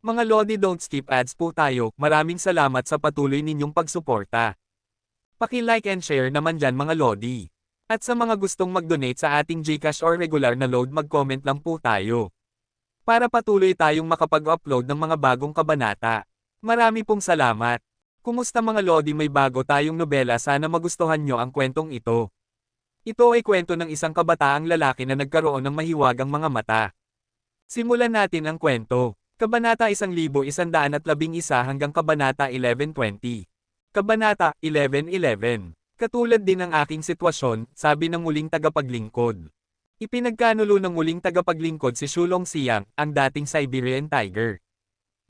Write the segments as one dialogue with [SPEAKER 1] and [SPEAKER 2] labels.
[SPEAKER 1] Mga Lodi, don't skip ads po tayo. Maraming salamat sa patuloy ninyong pagsuporta. Paki-like and share naman dyan mga Lodi. At sa mga gustong mag-donate sa ating GCash or regular na load, mag-comment lang po tayo. Para patuloy tayong makapag-upload ng mga bagong kabanata. Marami pong salamat. Kumusta mga Lodi, may bago tayong nobela, sana magustuhan nyo ang kwentong ito. Ito ay kwento ng isang kabataang lalaki na nagkaroon ng mahiwagang mga mata. Simulan natin ang kwento. Kabanata 1111 hanggang Kabanata 1120. Kabanata 1111. Katulad din ng aking sitwasyon, sabi ng muling tagapaglingkod. Ipinagkanulo ng muling tagapaglingkod si Shulong Siang, ang dating Siberian Tiger.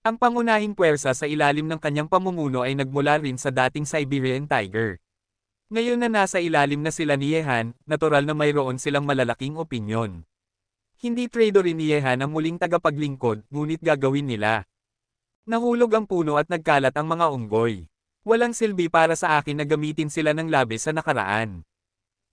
[SPEAKER 1] Ang pangunahing puwersa sa ilalim ng kanyang pamumuno ay nagmula rin sa dating Siberian Tiger. Ngayon na nasa ilalim na sila ni Yehan, natural na mayroon silang malalaking opinyon. Hindi traitor ni Yehan ang muling tagapaglingkod, ngunit gagawin nila. Nahulog ang puno at nagkalat ang mga unggoy. Walang silbi para sa akin na gamitin sila ng labis sa nakaraan.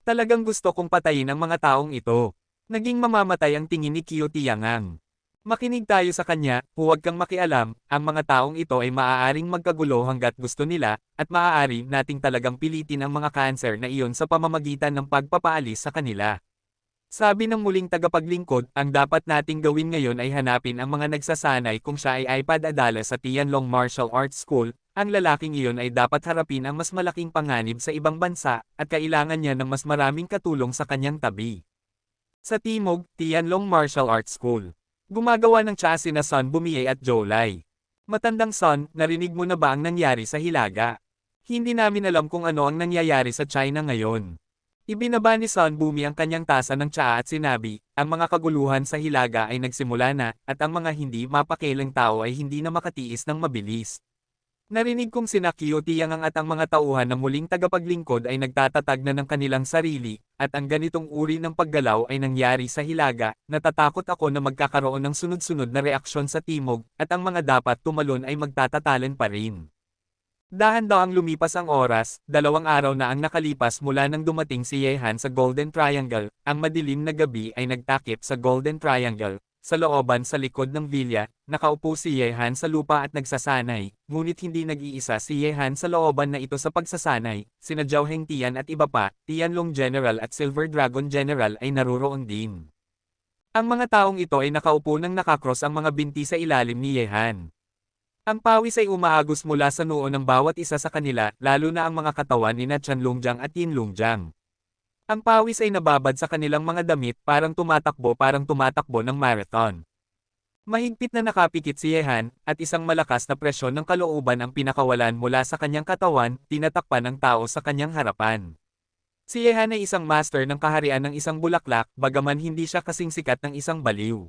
[SPEAKER 1] Talagang gusto kong patayin ang mga taong ito. Naging mamamatay ang tingin ni Qiu Tiangang. Makinig tayo sa kanya, huwag kang makialam, ang mga taong ito ay maaaring magkagulo hanggat gusto nila, at maaari nating talagang pilitin ang mga cancer na iyon sa pamamagitan ng pagpapaalis sa kanila. Sabi ng muling tagapaglingkod, ang dapat nating gawin ngayon ay hanapin ang mga nagsasanay kung siya ay ipadadala sa Tianlong Martial Arts School. Ang lalaking iyon ay dapat harapin ang mas malaking panganib sa ibang bansa, at kailangan niya ng mas maraming katulong sa kanyang tabi. Sa Timog, Tianlong Martial Arts School. Gumagawa ng tsa sina Sun Bumiye at Jolai. Matandang Sun, narinig mo na ba ang nangyari sa Hilaga? Hindi namin alam kung ano ang nangyayari sa China ngayon. Ibinaba ni Sun Bumi ang kanyang tasa ng tsaa at sinabi, ang mga kaguluhan sa Hilaga ay nagsimula na, at ang mga hindi mapakialang tao ay hindi na makatiis ng mabilis. Narinig kong sina Qiu Tiangang at ang mga tauhan ng muling tagapaglingkod ay nagtatatag na ng kanilang sarili, at ang ganitong uri ng paggalaw ay nangyari sa Hilaga. Natatakot ako na magkakaroon ng sunod-sunod na reaksyon sa Timog, at ang mga dapat tumalon ay magtatatalan pa rin. Dahan-dahang lumipas ang oras, 2 araw na ang nakalipas mula nang dumating si Yehan sa Golden Triangle. Ang madilim na gabi ay nagtakip sa Golden Triangle. Sa looban sa likod ng villa, nakaupo si Yehan sa lupa at nagsasanay, ngunit hindi nag-iisa si Yehan sa looban na ito sa pagsasanay. Sina Zhao Hengtian at iba pa, Tianlong General at Silver Dragon General ay naruroon din. Ang mga taong ito ay nakaupo nang nakakross ang mga binti sa ilalim ni Yehan. Ang pawis ay umaagos mula sa noo ng bawat isa sa kanila, lalo na ang mga katawan ni Chanlongjiang at Yinlongjiang. Ang pawis ay nababad sa kanilang mga damit, parang tumatakbo ng marathon. Mahigpit na nakapikit si Yehan, at isang malakas na presyon ng kalooban ang pinakawalan mula sa kanyang katawan, tinatakpan ng tao sa kanyang harapan. Si Yehan ay isang master ng kaharian ng isang bulaklak, bagaman hindi siya kasing sikat ng isang baliw.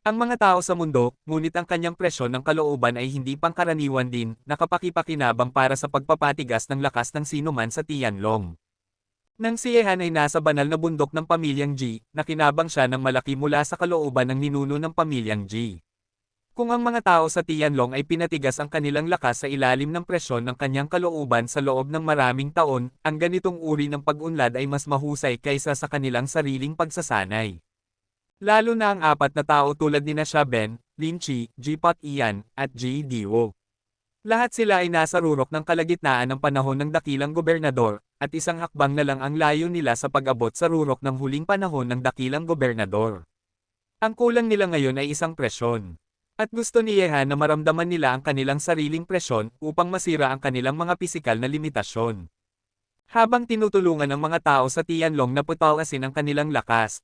[SPEAKER 1] Ang mga tao sa mundo, ngunit ang kanyang presyon ng kalooban ay hindi pangkaraniwan din, nakapakipakinabang para sa pagpapatigas ng lakas ng sinuman sa Tianlong. Nang si Yehan ay nasa banal na bundok ng pamilyang Ji, nakinabang siya ng malaki mula sa kalooban ng ninuno ng pamilyang Ji. Kung ang mga tao sa Tianlong ay pinatigas ang kanilang lakas sa ilalim ng presyon ng kanyang kalooban sa loob ng maraming taon, ang ganitong uri ng pag-unlad ay mas mahusay kaysa sa kanilang sariling pagsasanay. Lalo na ang 4 na tao tulad ni Sha Ben, Lin Chi, Ji Pot Ian, at Ji Diwo. Lahat sila ay nasa rurok ng kalagitnaan ng panahon ng dakilang gobernador, at isang hakbang na lang ang layo nila sa pag-abot sa rurok ng huling panahon ng dakilang gobernador. Ang kulang nila ngayon ay isang presyon. At gusto ni Yehan na maramdaman nila ang kanilang sariling presyon upang masira ang kanilang mga pisikal na limitasyon. Habang tinutulungan ng mga tao sa Tianlong na putalasin ang kanilang lakas,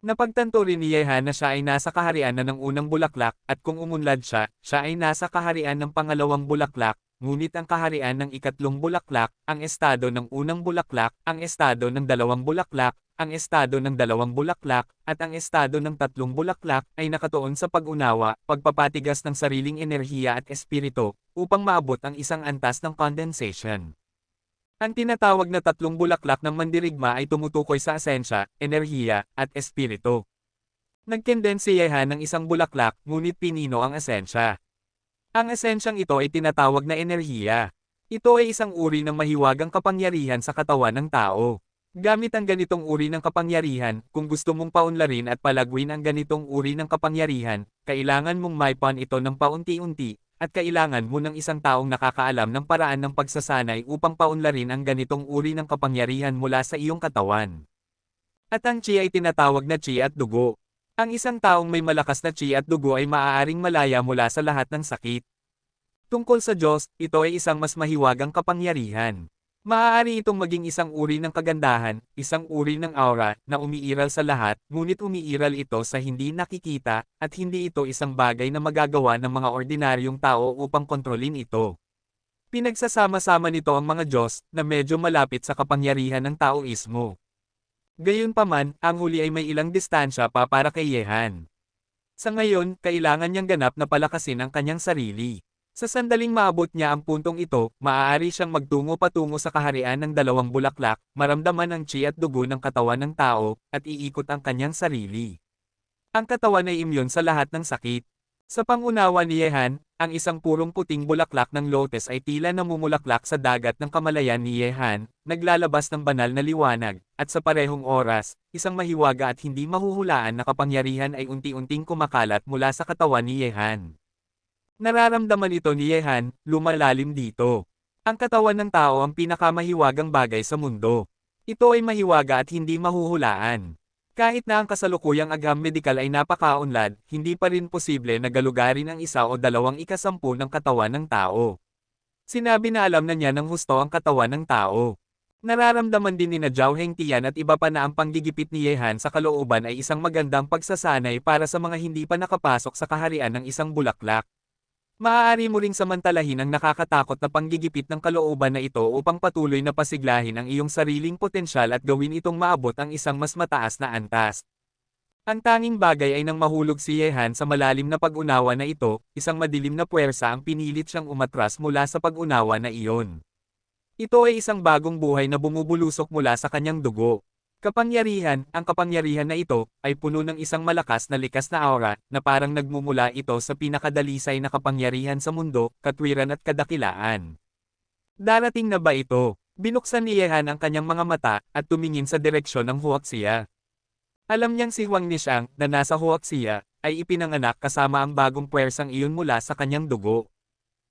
[SPEAKER 1] napagtanto rin ni Yehan na siya ay nasa kaharian na ng unang bulaklak, at kung umunlad siya, siya ay nasa kaharian ng pangalawang bulaklak, ngunit ang kaharian ng ikatlong bulaklak, ang estado ng unang bulaklak, ang estado ng dalawang bulaklak, ang estado ng dalawang bulaklak, at ang estado ng tatlong bulaklak, ay nakatuon sa pag-unawa, pagpapatigas ng sariling enerhiya at espiritu, upang maabot ang isang antas ng condensation. Ang tinatawag na tatlong bulaklak ng mandirigma ay tumutukoy sa asensya, enerhiya, at espiritu. Nagkendense si Yehan ng isang bulaklak, ngunit pinino ang asensya. Ang esensyang ito ay tinatawag na enerhiya. Ito ay isang uri ng mahiwagang kapangyarihan sa katawan ng tao. Gamit ang ganitong uri ng kapangyarihan, kung gusto mong paunlarin at palagwin ang ganitong uri ng kapangyarihan, kailangan mong maipan ito ng paunti-unti, at kailangan mo ng isang taong nakakaalam ng paraan ng pagsasanay upang paunlarin ang ganitong uri ng kapangyarihan mula sa iyong katawan. At ang chi ay tinatawag na chi at dugo. Ang isang taong may malakas na chi at dugo ay maaaring malaya mula sa lahat ng sakit. Tungkol sa Diyos, ito ay isang mas mahiwagang kapangyarihan. Maaari itong maging isang uri ng kagandahan, isang uri ng aura, na umiiral sa lahat, ngunit umiiral ito sa hindi nakikita, at hindi ito isang bagay na magagawa ng mga ordinaryong tao upang kontrolin ito. Pinagsasama-sama nito ang mga Diyos, na medyo malapit sa kapangyarihan ng Taoismo. Gayunpaman, ang huli ay may ilang distansya pa para kay Yehan. Sa ngayon, kailangan niyang ganap na palakasin ang kanyang sarili. Sa sandaling maabot niya ang puntong ito, maaari siyang magtungo patungo sa kaharian ng dalawang bulaklak, maramdaman ang chi at dugo ng katawan ng tao, at iikot ang kanyang sarili. Ang katawan ay imyon sa lahat ng sakit. Sa pangunawa ni Yehan, ang isang purong puting bulaklak ng lotus ay tila namumulaklak sa dagat ng kamalayan ni Yehan, naglalabas ng banal na liwanag, at sa parehong oras, isang mahiwaga at hindi mahuhulaan na kapangyarihan ay unti-unting kumakalat mula sa katawan ni Yehan. Nararamdaman ito ni Yehan, lumalalim dito. Ang katawan ng tao ang pinakamahiwagang bagay sa mundo. Ito ay mahiwaga at hindi mahuhulaan. Kahit na ang kasalukuyang agham medikal ay napakaunlad, hindi pa rin posible na galugarin ang 1 o 2/10 ng katawan ng tao. Sinabi na alam na niya ng husto ang katawan ng tao. Nararamdaman din ni Zhao Hengtian at iba pa na ang panggigipit ni Yehan sa kalooban ay isang magandang pagsasanay para sa mga hindi pa nakapasok sa kaharian ng isang bulaklak. Maaari mo ring samantalahin ang nakakatakot na panggigipit ng kalooban na ito upang patuloy na pasiglahin ang iyong sariling potensyal at gawin itong maabot ang isang mas mataas na antas. Ang tanging bagay ay nang mahulog si Yehan sa malalim na pag-unawa na ito, isang madilim na puwersa ang pinilit siyang umatras mula sa pag-unawa na iyon. Ito ay isang bagong buhay na bumubulusok mula sa kanyang dugo. Ang kapangyarihan na ito, ay puno ng isang malakas na likas na aura, na parang nagmumula ito sa pinakadalisay na kapangyarihan sa mundo, katwiran at kadakilaan. Darating na ba ito? Binuksan ni Yehan ang kanyang mga mata, at tumingin sa direksyon ng Huaxia. Alam niyang si Huang Nishang, na nasa Huaxia, ay ipinanganak kasama ang bagong puwersang iyon mula sa kanyang dugo.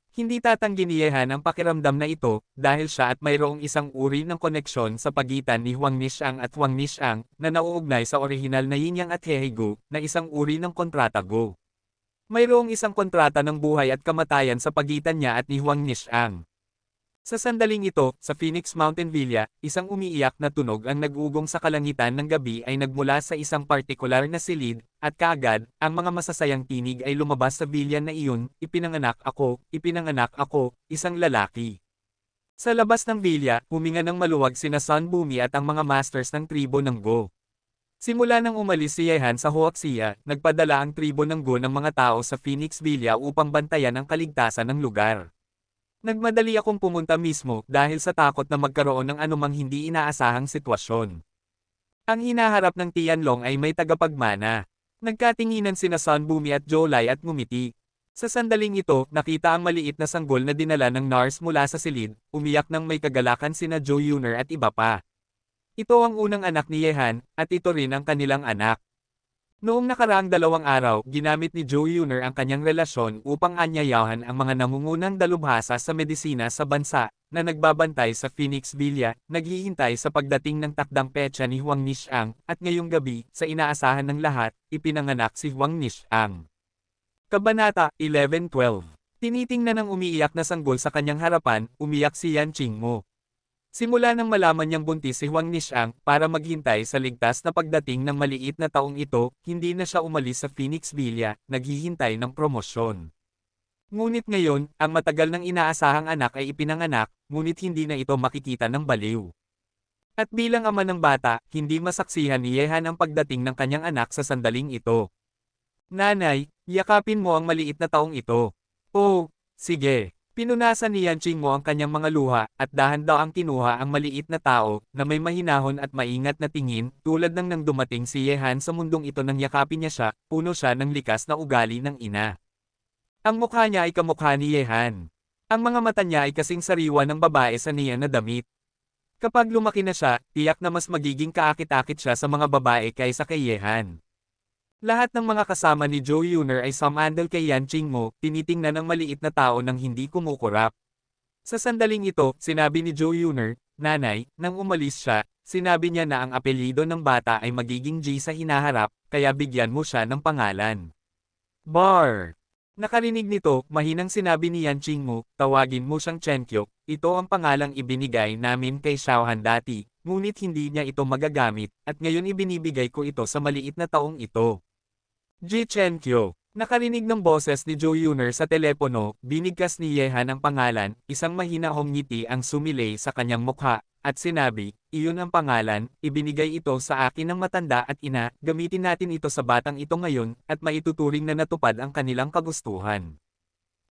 [SPEAKER 1] Hindi tatanggi ni Yehan ang pakiramdam na ito, dahil siya at mayroong isang uri ng koneksyon sa pagitan ni Huang Nishang at Huang Nishang, na nauugnay sa orihinal na Yin-Yang at Hehego, na isang uri ng kontrata Go. Mayroong isang kontrata ng buhay at kamatayan sa pagitan niya at ni Huang Nishang. Sa sandaling ito, sa Phoenix Mountain Villa, isang umiiyak na tunog ang nag-ugong sa kalangitan ng gabi ay nagmula sa isang partikular na silid, at kaagad, ang mga masasayang tinig ay lumabas sa villa na iyon, ipinanganak ako, isang lalaki. Sa labas ng villa, huminga ng maluwag sina Sun Bumi at ang mga masters ng tribo ng Go. Simula nang umalis si Yehan sa Huaxia, nagpadala ang tribo ng Go ng mga tao sa Phoenix Villa upang bantayan ang kaligtasan ng lugar. Nagmadali akong pumunta mismo dahil sa takot na magkaroon ng anumang hindi inaasahang sitwasyon. Ang hinaharap ng Tianlong ay may tagapagmana. Nagkatinginan sina Sun Bumi at Jolai at ngumiti. Sa sandaling ito, nakita ang maliit na sanggol na dinala ng Nars mula sa silid, umiyak ng may kagalakan sina Zhou Yuner at iba pa. Ito ang unang anak ni Yehan, at ito rin ang kanilang anak. Noong nakaraang 2 araw, ginamit ni Zhou Yuner ang kanyang relasyon upang anyayahan ang mga nangungunang dalubhasa sa medisina sa bansa, na nagbabantay sa Phoenix Villa, naghihintay sa pagdating ng takdang petsa ni Huang Nishang, at ngayong gabi, sa inaasahan ng lahat, ipinanganak si Huang Nishang. Kabanata 11-12. Tinitingnan ng umiiyak na sanggol sa kanyang harapan, umiyak si Yan Qingmo. Simula nang malaman niyang buntis si Huang Nishang, para maghintay sa ligtas na pagdating ng maliit na taong ito, hindi na siya umalis sa Phoenix Villa, naghihintay ng promosyon. Ngunit ngayon, ang matagal nang inaasahang anak ay ipinanganak, ngunit hindi na ito makikita ng baliw. At bilang ama ng bata, hindi masaksihan ni Yehan ang pagdating ng kanyang anak sa sandaling ito. Nanay, yakapin mo ang maliit na taong ito. Oh, sige. Pinunasan ni Yan Qingmo ang kanyang mga luha, at dahan-daw ang kinuha ang maliit na tao, na may mahinahon at maingat na tingin, tulad ng nang dumating si Yehan sa mundong ito nang yakapin niya siya, puno siya ng likas na ugali ng ina. Ang mukha niya ay kamukha ni Yehan. Ang mga mata niya ay kasing sariwa ng babae sa niya na damit. Kapag lumaki na siya, tiyak na mas magiging kaakit-akit siya sa mga babae kaysa kay Yehan. Lahat ng mga kasama ni Joe Yuner ay sumandal kay Yan Qingmo, tinitingnan ng maliit na tao nang hindi kumukurap. Sa sandaling ito, sinabi ni Joe Yuner, "Nanay," nang umalis siya, sinabi niya na ang apelyido ng bata ay magiging Ji sa hinaharap, kaya bigyan mo siya ng pangalan. Bar! Nakarinig nito, mahinang sinabi ni Yan Qingmo, "Tawagin mo siyang Chenkyok, ito ang pangalang ibinigay namin kay Xiaohan dati, ngunit hindi niya ito magagamit, at ngayon ibinibigay ko ito sa maliit na taong ito." Ji Chenkyo. Nakarinig ng boses ni Joe Yuner sa telepono, binigkas ni Yehan ang pangalan, isang mahinahong ngiti ang sumilay sa kanyang mukha, at sinabi, "Iyon ang pangalan, ibinigay ito sa akin ng matanda at ina, gamitin natin ito sa batang ito ngayon, at maituturing na natupad ang kanilang kagustuhan."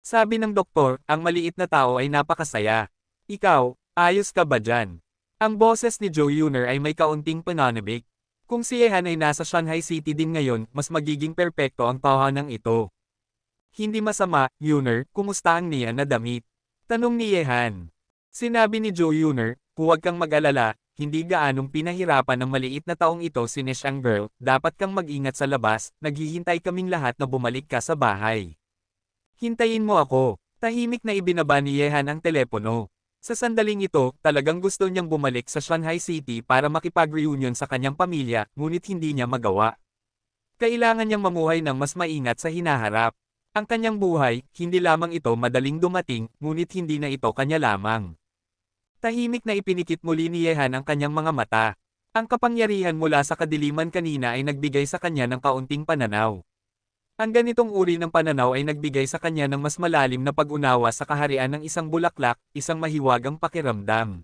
[SPEAKER 1] Sabi ng doktor, ang maliit na tao ay napakasaya. "Ikaw, ayos ka ba dyan?" Ang boses ni Joe Yuner ay may kaunting pananabik. Kung si Yehan ay nasa Shanghai City din ngayon, mas magiging perpekto ang tahanang ito. "Hindi masama, Yuner, kumusta ang niya na damit?" Tanong ni Yehan. Sinabi ni Joe Yuner, "Huwag kang mag-alala, hindi gaanong pinahirapan ng maliit na taong ito si Neshang girl, dapat kang mag-ingat sa labas, naghihintay kaming lahat na bumalik ka sa bahay. Hintayin mo ako." Tahimik na ibinaba ni Yehan ang telepono. Sa sandaling ito, talagang gusto niyang bumalik sa Shanghai City para makipag-reunion sa kanyang pamilya, ngunit hindi niya magawa. Kailangan niyang mamuhay ng mas maingat sa hinaharap. Ang kanyang buhay, hindi lamang ito madaling dumating, ngunit hindi na ito kanya lamang. Tahimik na ipinikit muli ni Yehan ang kanyang mga mata. Ang kapangyarihan mula sa kadiliman kanina ay nagbigay sa kanya ng kaunting pananaw. Ang ganitong uri ng pananaw ay nagbigay sa kanya ng mas malalim na pag-unawa sa kaharian ng isang bulaklak, isang mahiwagang pakiramdam.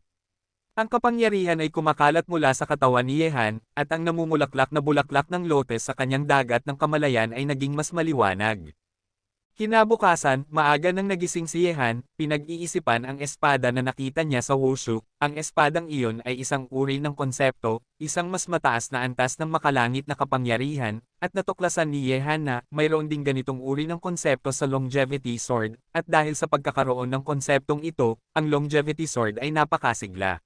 [SPEAKER 1] Ang kapangyarihan ay kumakalat mula sa katawan ni Yehan, at ang namumulaklak na bulaklak ng lotes sa kanyang dagat ng kamalayan ay naging mas maliwanag. Kinabukasan, maaga nang nagising si Yehan, pinag-iisipan ang espada na nakita niya sa wushu. Ang espadang iyon ay isang uri ng konsepto, isang mas mataas na antas ng makalangit na kapangyarihan, at natuklasan ni Yehan na mayroon ding ganitong uri ng konsepto sa longevity sword, at dahil sa pagkakaroon ng konseptong ito, ang longevity sword ay napakasigla.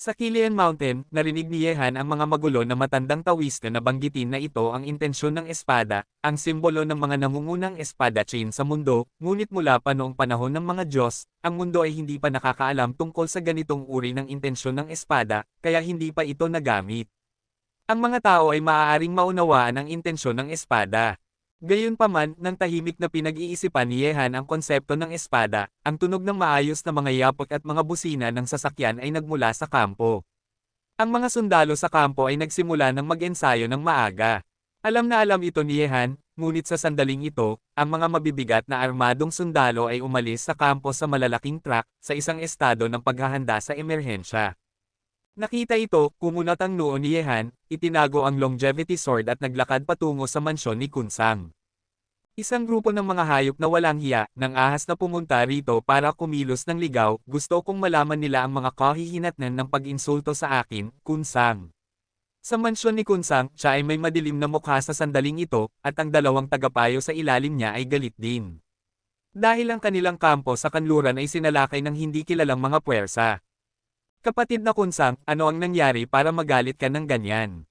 [SPEAKER 1] Sa Kilian Mountain, narinig ni Yehan ang mga magulo na matandang tawista na banggitin na ito ang intensyon ng espada, ang simbolo ng mga nangungunang espadachim sa mundo, ngunit mula pa noong panahon ng mga Diyos, ang mundo ay hindi pa nakakaalam tungkol sa ganitong uri ng intensyon ng espada, kaya hindi pa ito nagamit. Ang mga tao ay maaaring maunawaan ang intensyon ng espada. Gayunpaman, nang tahimik na pinag-iisipan ni Yehan ang konsepto ng espada, ang tunog ng maayos na mga yapot at mga busina ng sasakyan ay nagmula sa kampo. Ang mga sundalo sa kampo ay nagsimula ng mag-ensayo ng maaga. Alam na alam ito ni Yehan, ngunit sa sandaling ito, ang mga mabibigat na armadong sundalo ay umalis sa kampo sa malalaking truck, sa isang estado ng paghahanda sa emerhensya. Nakita ito, kumunat ang noo ni Yehan, itinago ang longevity sword at naglakad patungo sa mansyon ni Kunsang. Isang grupo ng mga hayop na walang hiya, nang ahas na pumunta rito para kumilos ng ligaw, gusto kong malaman nila ang mga kahihinatnan ng pag-insulto sa akin, Kunsang. Sa mansyon ni Kunsang, siya ay may madilim na mukha sa sandaling ito, at ang dalawang tagapayo sa ilalim niya ay galit din. Dahil ang kanilang kampo sa kanluran ay sinalakay ng hindi kilalang mga puwersa. "Kapatid na Kunsang, ano ang nangyari para magalit ka ng ganyan?"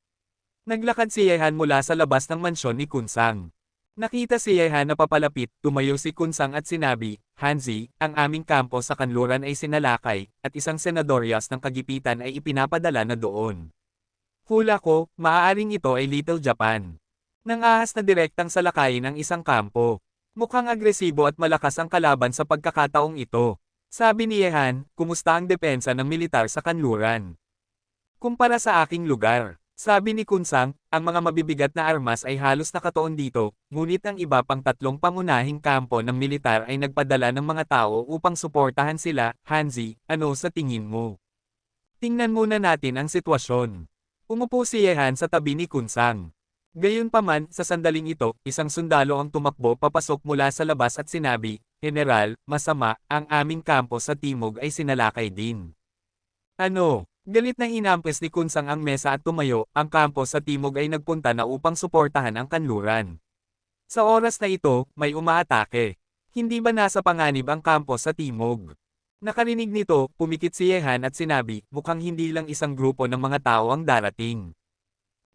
[SPEAKER 1] Naglakad si Yehan mula sa labas ng mansyon ni Kunsang. Nakita si Yehan na papalapit, tumayo si Kunsang at sinabi, "Hanzi, ang aming kampo sa kanluran ay sinalakay, at isang senadoryas ng kagipitan ay ipinapadala na doon. Hula ko, maaaring ito ay Little Japan." Nang ahas na direktang salakayin ang isang kampo. Mukhang agresibo at malakas ang kalaban sa pagkakataong ito. Sabi ni Yehan, "Kumusta ang depensa ng militar sa kanluran? Kumpara sa aking lugar." Sabi ni Kunsang, "Ang mga mabibigat na armas ay halos nakatuon dito, ngunit ang iba pang tatlong pangunahing kampo ng militar ay nagpadala ng mga tao upang suportahan sila. Hanzi, ano sa tingin mo? Tingnan muna natin ang sitwasyon." Umupo si Yehan sa tabi ni Kunsang. Gayunpaman, sa sandaling ito, isang sundalo ang tumakbo papasok mula sa labas at sinabi, "General, masama, ang aming kampo sa timog ay sinalakay din." "Ano?" Galit na hinampes ni Kunsang ang mesa at tumayo, "Ang kampo sa timog ay nagpunta na upang suportahan ang kanluran. Sa oras na ito, may umaatake. Hindi ba nasa panganib ang kampo sa timog?" Nakarinig nito, pumikit si Yehan at sinabi, mukhang hindi lang isang grupo ng mga tao ang darating.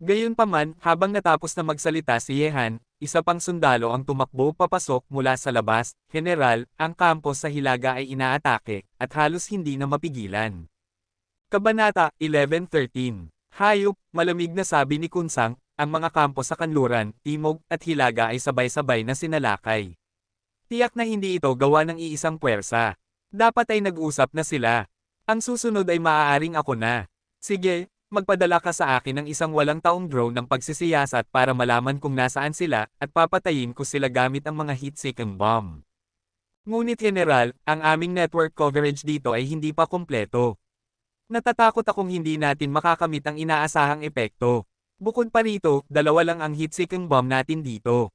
[SPEAKER 1] Gayunpaman, habang natapos na magsalita si Yehan, isa pang sundalo ang tumakbo papasok mula sa labas. General, ang kampo sa Hilaga ay inaatake, at halos hindi na mapigilan. Kabanata 11:13. Hayop, malamig na sabi ni Kunsang, ang mga kampo sa Kanluran, Timog, at Hilaga ay sabay-sabay na sinalakay. Tiyak na hindi ito gawa ng iisang puwersa. Dapat ay nag-usap na sila. Ang susunod ay maaaring ako na. Sige, magpadala ka sa akin ng isang walang taong drone ng pagsisiyasat para malaman kung nasaan sila, at papatayin ko sila gamit ang mga heat-seeking bomb. Ngunit General, ang aming network coverage dito ay hindi pa kompleto. Natatakot akong hindi natin makakamit ang inaasahang epekto. Bukod pa rito, dalawa lang ang heat-seeking bomb natin dito.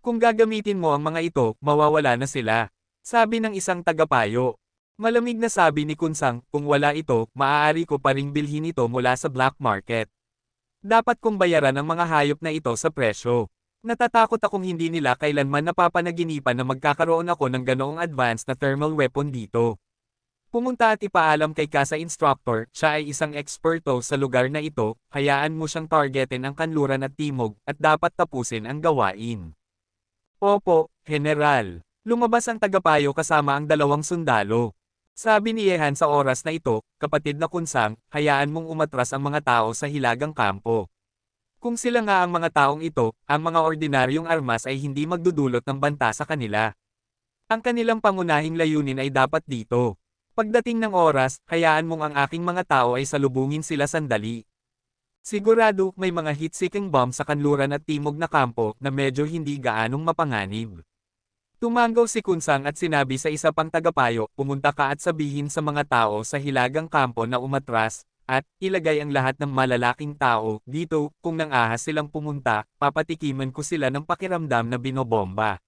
[SPEAKER 1] Kung gagamitin mo ang mga ito, mawawala na sila. Sabi ng isang tagapayo. Malamig na sabi ni Kunsang, kung wala ito, maaari ko pa ring bilhin ito mula sa black market. Dapat kong bayaran ang mga hayop na ito sa presyo. Natatakot akong hindi nila kailanman napapanaginipan na magkakaroon ako ng ganoong advanced na thermal weapon dito. Pumunta at ipaalam kay Kasa Instructor, siya ay isang eksperto sa lugar na ito, hayaan mo siyang targetin ang Kanluran at Timog, at dapat tapusin ang gawain. Opo, General. Lumabas ang tagapayo kasama ang dalawang sundalo. Sabi ni Yehan sa oras na ito, kapatid na Kunsang, hayaan mong umatras ang mga tao sa hilagang kampo. Kung sila nga ang mga taong ito, ang mga ordinaryong armas ay hindi magdudulot ng banta sa kanila. Ang kanilang pangunahing layunin ay dapat dito. Pagdating ng oras, hayaan mong ang aking mga tao ay salubungin sila sandali. Sigurado, may mga heat-seeking bomb sa Kanluran at Timog na kampo na medyo hindi gaanong mapanganib. Tumangaw si Kunsang at sinabi sa isa pang tagapayo, pumunta ka at sabihin sa mga tao sa hilagang kampo na umatras, at ilagay ang lahat ng malalaking tao dito, kung nang ahas silang pumunta, papatikiman ko sila ng pakiramdam na binobomba.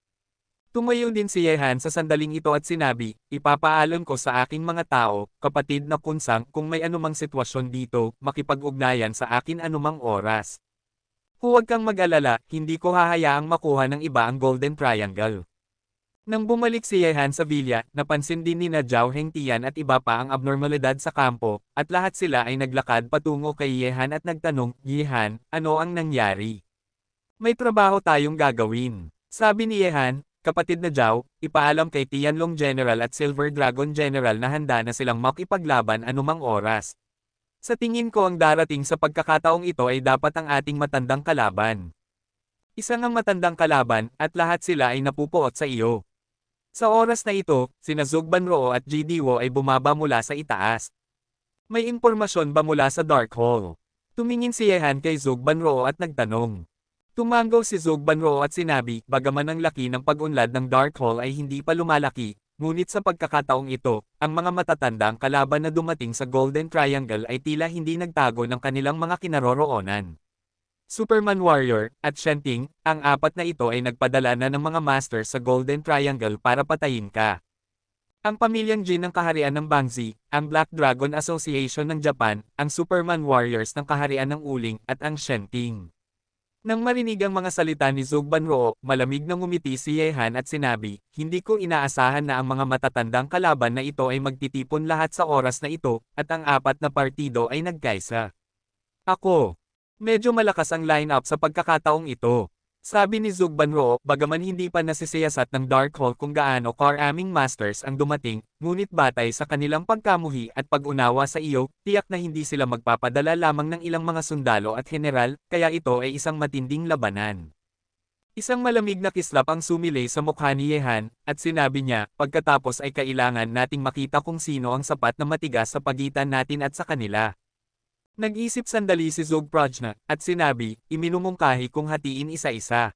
[SPEAKER 1] Tumayo din si Yehan sa sandaling ito at sinabi, ipapaalam ko sa aking mga tao, kapatid na Kunsang, kung may anumang sitwasyon dito, makipag-ugnayan sa akin anumang oras. Huwag kang mag-alala, hindi ko hahayaang makuha ng iba ang Golden Triangle. Nang bumalik si Yehan sa villa, napansin din ni na Zhao Hengtian at iba pa ang abnormalidad sa kampo, at lahat sila ay naglakad patungo kay Yehan at nagtanong, Yehan, ano ang nangyari? May trabaho tayong gagawin. Sabi ni Yehan, kapatid na Zhao, ipaalam kay Tianlong General at Silver Dragon General na handa na silang makipaglaban anumang oras. Sa tingin ko ang darating sa pagkakataong ito ay dapat ang ating matandang kalaban. Isa ngang matandang kalaban, at lahat sila ay napupuot sa iyo. Sa oras na ito, sina Zugbanroo at GDWO ay bumaba mula sa itaas. May impormasyon ba mula sa Dark Hall? Tumingin si Yehan kay Zugbanroo at nagtanong. Tumangaw si Zugbanroo at sinabi, bagaman ang laki ng pag-unlad ng Dark Hall ay hindi pa lumalaki, ngunit sa pagkakataong ito, ang mga matatandang kalaban na dumating sa Golden Triangle ay tila hindi nagtago ng kanilang mga kinaroroonan. Superman Warrior, at Shenting, ang apat na ito ay nagpadala na ng mga master sa Golden Triangle para patayin ka. Ang pamilyang Jin ng kaharian ng Bangzi, ang Black Dragon Association ng Japan, ang Superman Warriors ng kaharian ng Uling, at ang Shenting. Nang marinig ang mga salita ni Zugbanroo, malamig na ngumiti si Yehan at sinabi, hindi ko inaasahan na ang mga matatandang kalaban na ito ay magtitipon lahat sa oras na ito, at ang apat na partido ay nagkaisa. Ako. Medyo malakas ang lineup sa pagkakataong ito. Sabi ni Zugbanroo, bagaman hindi pa nasisiyasat ng Dark Hall kung gaano karaming masters ang dumating, ngunit batay sa kanilang pagkamuhi at pag-unawa sa iyo, tiyak na hindi sila magpapadala lamang ng ilang mga sundalo at general, kaya ito ay isang matinding labanan. Isang malamig na kislap ang sumilay sa mukha ni Yehan, at sinabi niya, pagkatapos ay kailangan nating makita kung sino ang sapat na matigas sa pagitan natin at sa kanila. Nag-isip sandali si Zugprajna, at sinabi, iminumungkahi kung hatiin isa-isa.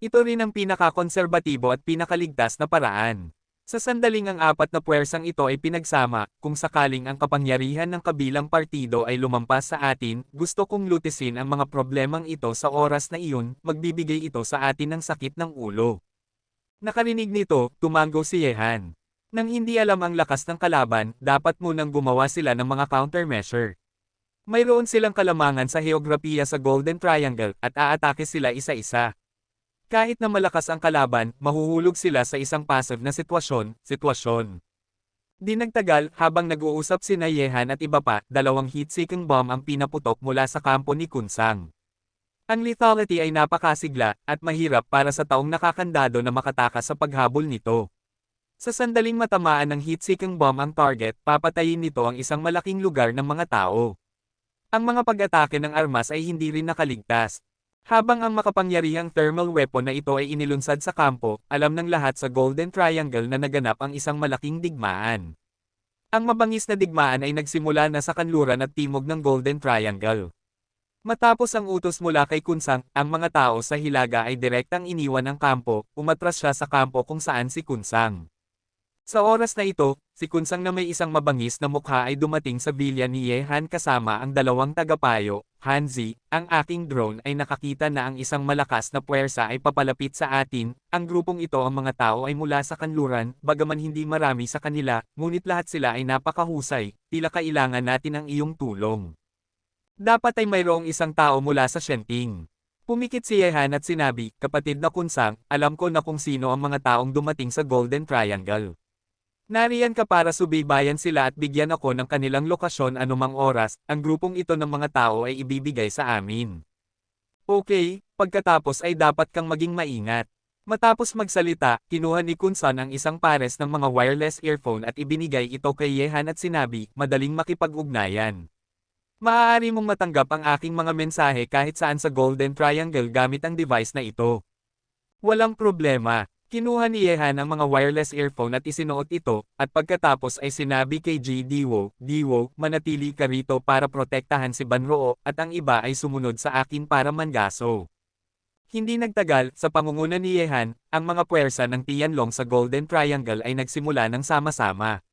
[SPEAKER 1] Ito rin ang pinakakonserbatibo at pinakaligtas na paraan. Sa sandaling ang apat na puwersang ito ay pinagsama, kung sakaling ang kapangyarihan ng kabilang partido ay lumampas sa atin, gusto kong lutisin ang mga problemang ito sa oras na iyon, magbibigay ito sa atin ng sakit ng ulo. Nakarinig nito, tumango si Yehan. Nang hindi alam ang lakas ng kalaban, dapat munang gumawa sila ng mga countermeasure. Mayroon silang kalamangan sa heograpiya sa Golden Triangle, at aatake sila isa-isa. Kahit na malakas ang kalaban, mahuhulog sila sa isang passive na sitwasyon. Di nagtagal, habang nag-uusap sina Yehan at iba pa, dalawang heat-seeking bomb ang pinaputok mula sa kampo ni Kunsang. Ang lethality ay napakasigla, at mahirap para sa taong nakakandado na makatakas sa paghabol nito. Sa sandaling matamaan ng heat-seeking bomb ang target, papatayin nito ang isang malaking lugar ng mga tao. Ang mga pag-atake ng armas ay hindi rin nakaligtas. Habang ang makapangyarihang thermal weapon na ito ay inilunsad sa kampo, alam ng lahat sa Golden Triangle na naganap ang isang malaking digmaan. Ang mabangis na digmaan ay nagsimula na sa kanluran at timog ng Golden Triangle. Matapos ang utos mula kay Kunsang, ang mga tao sa Hilaga ay direktang iniwan ang kampo, umatras siya sa kampo kung saan si Kunsang. Sa oras na ito, si Kunsang na may isang mabangis na mukha ay dumating sa villa ni Yehan kasama ang dalawang tagapayo. Hanzi, ang aking drone ay nakakita na ang isang malakas na puwersa ay papalapit sa atin. Ang grupong ito ang mga tao ay mula sa kanluran, bagaman hindi marami sa kanila, ngunit lahat sila ay napakahusay, tila kailangan natin ang iyong tulong. Dapat ay mayroong isang tao mula sa Shenting. Pumikit si Yehan at sinabi, kapatid na Kunsang, alam ko na kung sino ang mga taong dumating sa Golden Triangle. Nariyan ka para subaybayan sila at bigyan ako ng kanilang lokasyon anumang oras, ang grupong ito ng mga tao ay ibibigay sa amin. Okay, pagkatapos ay dapat kang maging maingat. Matapos magsalita, kinuha ni Kunsang ang isang pares ng mga wireless earphone at ibinigay ito kay Yehan at sinabi, madaling makipag-ugnayan. Maaari mong matanggap ang aking mga mensahe kahit saan sa Golden Triangle gamit ang device na ito. Walang problema. Kinuha ni Yehan ang mga wireless earphone at isinuot ito, at pagkatapos ay sinabi kay Diwo, Diwo, manatili ka rito para protektahan si Banroo, at ang iba ay sumunod sa akin para mangaso. Hindi nagtagal, sa pangunguna ni Yehan, ang mga puwersa ng Tianlong sa Golden Triangle ay nagsimula ng sama-sama.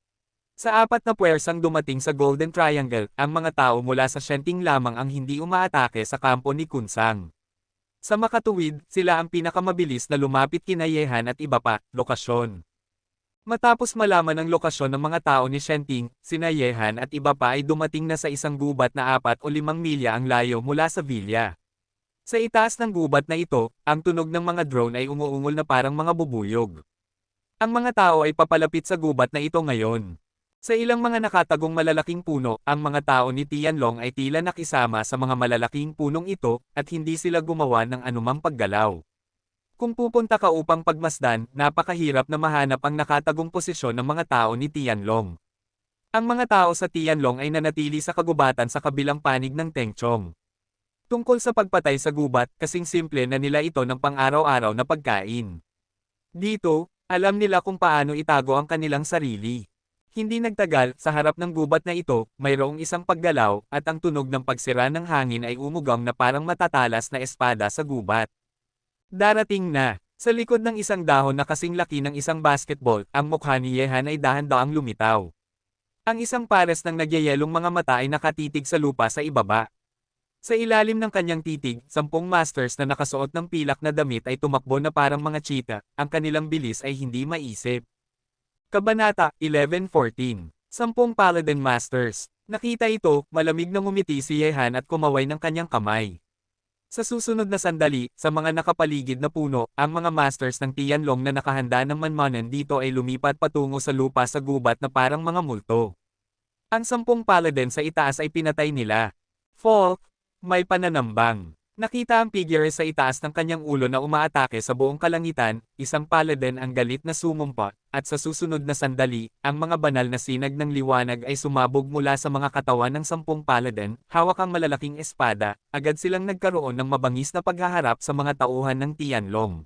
[SPEAKER 1] Sa apat na puwersang dumating sa Golden Triangle, ang mga tao mula sa Shenting lamang ang hindi umaatake sa kampo ni Kunsang. Sa makatuwid, sila ang pinakamabilis na lumapit kina Yehan at iba pa, lokasyon. Matapos malaman ang lokasyon ng mga tao ni Shenting, sina Yehan at iba pa ay dumating na sa isang gubat na 4 o 5 milya ang layo mula sa villa. Sa itaas ng gubat na ito, ang tunog ng mga drone ay umuungol na parang mga bubuyog. Ang mga tao ay papalapit sa gubat na ito ngayon. Sa ilang mga nakatagong malalaking puno, ang mga tao ni Tianlong ay tila nakisama sa mga malalaking punong ito, at hindi sila gumawa ng anumang paggalaw. Kung pupunta ka upang pagmasdan, napakahirap na mahanap ang nakatagong posisyon ng mga tao ni Tianlong. Ang mga tao sa Tianlong ay nanatili sa kagubatan sa kabilang panig ng Tengchong. Tungkol sa pagpatay sa gubat, kasing simple na nila ito ng pang-araw-araw na pagkain. Dito, alam nila kung paano itago ang kanilang sarili. Hindi nagtagal, sa harap ng gubat na ito, mayroong isang paggalaw, at ang tunog ng pagsira ng hangin ay umugang na parang matatalas na espada sa gubat. Darating na. Sa likod ng isang dahon na kasing laki ng isang basketball, ang mukha ni Yehan ay dahan-daang lumitaw. Ang isang pares ng nagyayelong mga mata ay nakatitig sa lupa sa ibaba. Sa ilalim ng kanyang titig, 10 masters na nakasuot ng pilak na damit ay tumakbo na parang mga cheetah, ang kanilang bilis ay hindi maisip. Kabanata 11-14. 10 Paladin Masters. Nakita ito, malamig na ngumiti si Yehan at kumaway ng kanyang kamay. Sa susunod na sandali, sa mga nakapaligid na puno, ang mga masters ng Tianlong na nakahanda ng manmanan dito ay lumipat patungo sa lupa sa gubat na parang mga multo. Ang 10 Paladin sa itaas ay pinatay nila. Falk, may pananambang. Nakita ang figure sa itaas ng kanyang ulo na umaatake sa buong kalangitan, isang paladin ang galit na sumumpa, at sa susunod na sandali, ang mga banal na sinag ng liwanag ay sumabog mula sa mga katawan ng 10 paladin, hawak ang malalaking espada, agad silang nagkaroon ng mabangis na paghaharap sa mga tauhan ng Tianlong.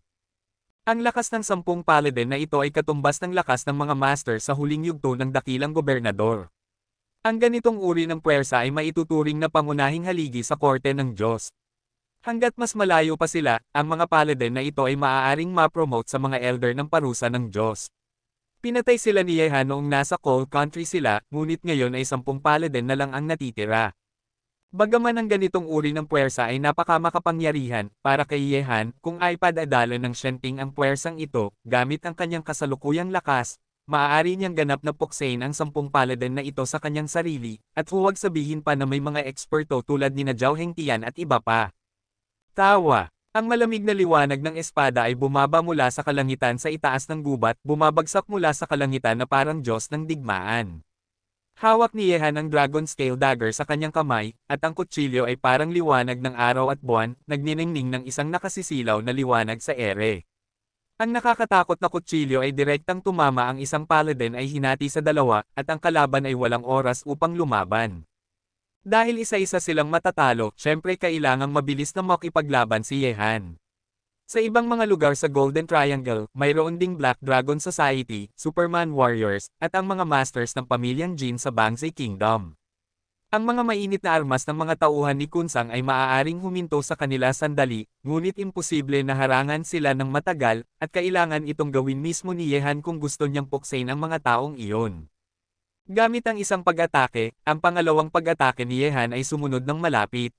[SPEAKER 1] Ang lakas ng 10 paladin na ito ay katumbas ng lakas ng mga master sa huling yugto ng dakilang gobernador. Ang ganitong uri ng puwersa ay maituturing na pangunahing haligi sa korte ng Diyos. Hanggat mas malayo pa sila, ang mga paladin na ito ay maaaring ma-promote sa mga elder ng parusa ng Diyos. Pinatay sila ni Yehan noong nasa Cold Country sila, ngunit ngayon ay 10 paladin na lang ang natitira. Bagaman ang ganitong uri ng puwersa ay napakamakapangyarihan, para kay Yehan, kung ipadadala ng Shenting ang puwersang ito, gamit ang kanyang kasalukuyang lakas, maaari niyang ganap na puksain ang 10 paladin na ito sa kanyang sarili, at huwag sabihin pa na may mga eksperto tulad ni Zhao Hengtian at iba pa. Tawa. Ang malamig na liwanag ng espada ay bumaba mula sa kalangitan sa itaas ng gubat, bumabagsak mula sa kalangitan na parang Diyos ng digmaan. Hawak ni Yehan ang dragon scale dagger sa kanyang kamay, at ang kutsilyo ay parang liwanag ng araw at buwan, nagniningning ng isang nakasisilaw na liwanag sa ere. Ang nakakatakot na kutsilyo ay direktang tumama, ang isang paladin ay hinati sa dalawa, at ang kalaban ay walang oras upang lumaban. Dahil isa-isa silang matatalo, syempre kailangang mabilis na makipaglaban si Yehan. Sa ibang mga lugar sa Golden Triangle, mayroon ding Black Dragon Society, Superman Warriors, at ang mga masters ng pamilyang Jin sa Bangzai Kingdom. Ang mga mainit na armas ng mga tauhan ni Kunsang ay maaaring huminto sa kanila sandali, ngunit imposible na harangan sila ng matagal, at kailangan itong gawin mismo ni Yehan kung gusto niyang puksain ang mga taong iyon. Gamit ang isang pag-atake, ang pangalawang pag-atake ni Yehan ay sumunod ng malapit.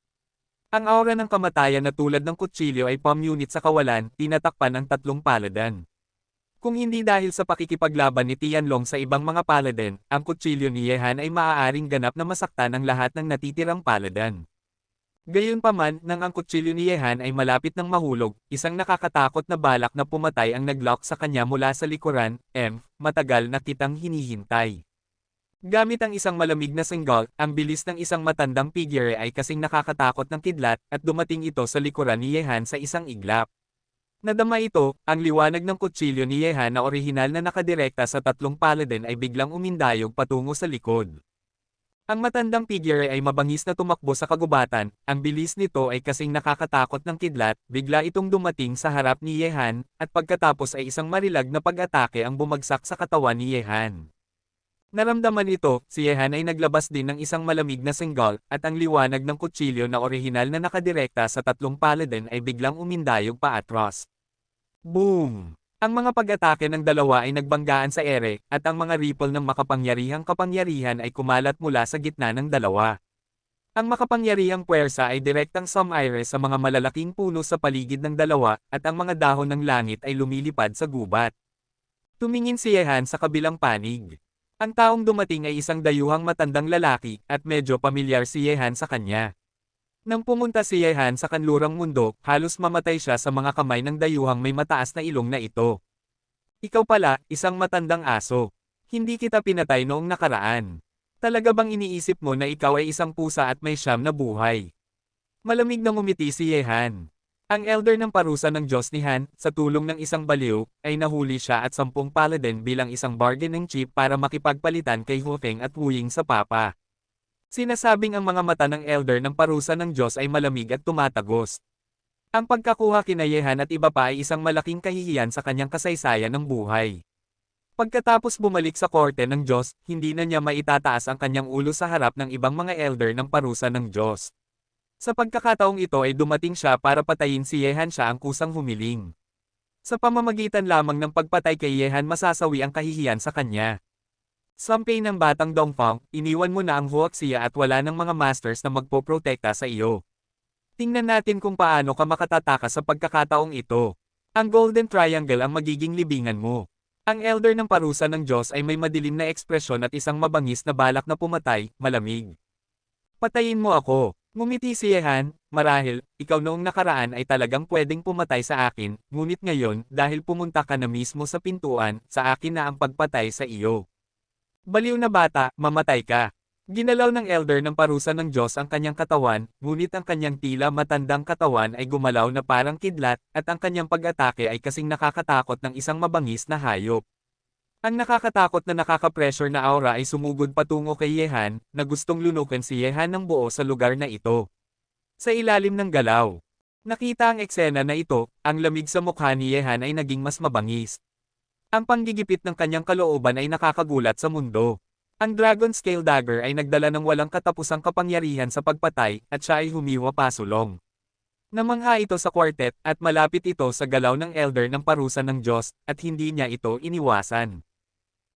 [SPEAKER 1] Ang aura ng kamatayan na tulad ng kutsilyo ay palm unit sa kawalan, tinatakpan ang tatlong paladin. Kung hindi dahil sa pakikipaglaban ni Tianlong sa ibang mga paladin, ang kutsilyo ni Yehan ay maaaring ganap na masaktan ang lahat ng natitirang paladin. Gayunpaman, nang ang kutsilyo ni Yehan ay malapit ng mahulog, isang nakakatakot na balak na pumatay ang naglock sa kanya mula sa likuran, matagal na kitang hinihintay. Gamit ang isang malamig na singgol, ang bilis ng isang matandang figure ay kasing nakakatakot ng kidlat, at dumating ito sa likuran ni Yehan sa isang iglap. Nadama ito, ang liwanag ng kutsilyo ni Yehan na orihinal na nakadirekta sa tatlong paladin ay biglang umindayog patungo sa likod. Ang matandang figure ay mabangis na tumakbo sa kagubatan, ang bilis nito ay kasing nakakatakot ng kidlat, bigla itong dumating sa harap ni Yehan, at pagkatapos ay isang marilag na pag-atake ang bumagsak sa katawan ni Yehan. Naramdaman ito, si Yehan ay naglabas din ng isang malamig na singgol, at ang liwanag ng kutsilyo na orihinal na nakadirekta sa tatlong paladin ay biglang umindayog paatras. Boom! Ang mga pag-atake ng dalawa ay nagbanggaan sa ere, at ang mga ripple ng makapangyarihang kapangyarihan ay kumalat mula sa gitna ng dalawa. Ang makapangyarihang puwersa ay direktang sumaire sa mga malalaking puno sa paligid ng dalawa, at ang mga dahon ng langit ay lumilipad sa gubat. Tumingin si Yehan sa kabilang panig. Ang taong dumating ay isang dayuhang matandang lalaki, at medyo pamilyar si Yehan sa kanya. Nang pumunta si Yehan sa kanlurang mundo, halos mamatay siya sa mga kamay ng dayuhang may mataas na ilong na ito. Ikaw pala, isang matandang aso. Hindi kita pinatay noong nakaraan. Talaga bang iniisip mo na ikaw ay isang pusa at may siyam na buhay? Malamig na ngumiti si Yehan. Ang elder ng parusa ng Diyos ni Han, sa tulong ng isang baliw, ay nahuli siya at 10 paladin bilang isang bargaining chip para makipagpalitan kay Hu Feng at Wu Ying sa papa. Sinasabing ang mga mata ng elder ng parusa ng Diyos ay malamig at tumatagos. Ang pagkakuha kina Yehan at iba pa ay isang malaking kahihiyan sa kanyang kasaysayan ng buhay. Pagkatapos bumalik sa korte ng Diyos, hindi na niya maitataas ang kanyang ulo sa harap ng ibang mga elder ng parusa ng Diyos. Sa pagkakataong ito ay dumating siya para patayin si Yehan, siya ang kusang humiling. Sa pamamagitan lamang ng pagpatay kay Yehan masasawi ang kahihiyan sa kanya. Sampay ng batang Dongfang, iniwan mo na ang Huaxia at wala ng mga masters na magpoprotekta sa iyo. Tingnan natin kung paano ka makatataka sa pagkakataong ito. Ang Golden Triangle ang magiging libingan mo. Ang elder ng parusa ng Diyos ay may madilim na ekspresyon at isang mabangis na balak na pumatay, malamig. Patayin mo ako. Ngumiti si Yehan, marahil, ikaw noong nakaraan ay talagang pwedeng pumatay sa akin, ngunit ngayon, dahil pumunta ka na mismo sa pintuan, sa akin na ang pagpatay sa iyo. Baliw na bata, mamatay ka. Ginalaw ng elder ng parusa ng Diyos ang kanyang katawan, ngunit ang kanyang tila matandang katawan ay gumalaw na parang kidlat, at ang kanyang pag-atake ay kasing nakakatakot ng isang mabangis na hayop. Ang nakakatakot na nakaka-pressure na aura ay sumugod patungo kay Yehan, na gustong lunukin si Yehan ng buo sa lugar na ito. Sa ilalim ng galaw. Nakita ang eksena na ito, ang lamig sa mukha ni Yehan ay naging mas mabangis. Ang panggigipit ng kanyang kalooban ay nakakagulat sa mundo. Ang Dragon Scale Dagger ay nagdala ng walang katapusang kapangyarihan sa pagpatay, at siya ay humiwa pasulong. Namangha ito sa quartet, at malapit ito sa galaw ng elder ng parusa ng Diyos, at hindi niya ito iniwasan.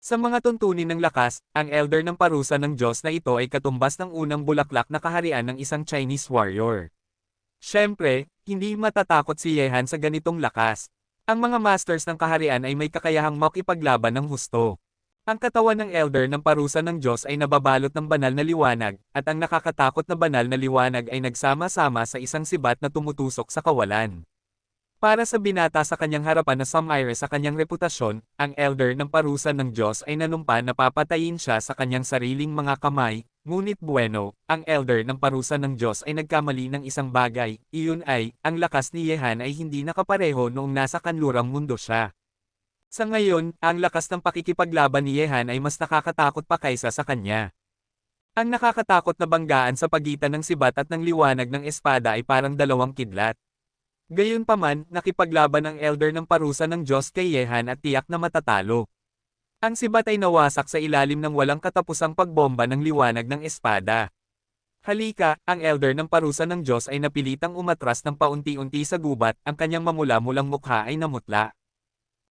[SPEAKER 1] Sa mga tuntunin ng lakas, ang elder ng parusa ng Diyos na ito ay katumbas ng unang bulaklak na kaharian ng isang Chinese warrior. Siyempre, hindi matatakot si Yehan sa ganitong lakas. Ang mga masters ng kaharian ay may kakayahang makipaglaban ng husto. Ang katawan ng elder ng parusa ng Diyos ay nababalot ng banal na liwanag, at ang nakakatakot na banal na liwanag ay nagsama-sama sa isang sibat na tumutusok sa kawalan. Para sa binata sa kanyang harapan na sumire sa kanyang reputasyon, ang elder ng parusa ng Diyos ay nanumpa na papatayin siya sa kanyang sariling mga kamay, ngunit bueno, ang elder ng parusa ng Diyos ay nagkamali ng isang bagay, iyon ay, ang lakas ni Yehan ay hindi nakapareho noong nasa kanlurang mundo siya. Sa ngayon, ang lakas ng pakikipaglaban ni Yehan ay mas nakakatakot pa kaysa sa kanya. Ang nakakatakot na banggaan sa pagitan ng sibat at ng liwanag ng espada ay parang dalawang kidlat. Gayunpaman, nakipaglaban ang elder ng parusa ng Diyos kay Yehan at tiyak na matatalo. Ang sibat ay nawasak sa ilalim ng walang katapusang pagbomba ng liwanag ng espada. Halika, ang elder ng parusa ng Diyos ay napilitang umatras ng paunti-unti sa gubat, ang kanyang mamula-mulang mukha ay namutla.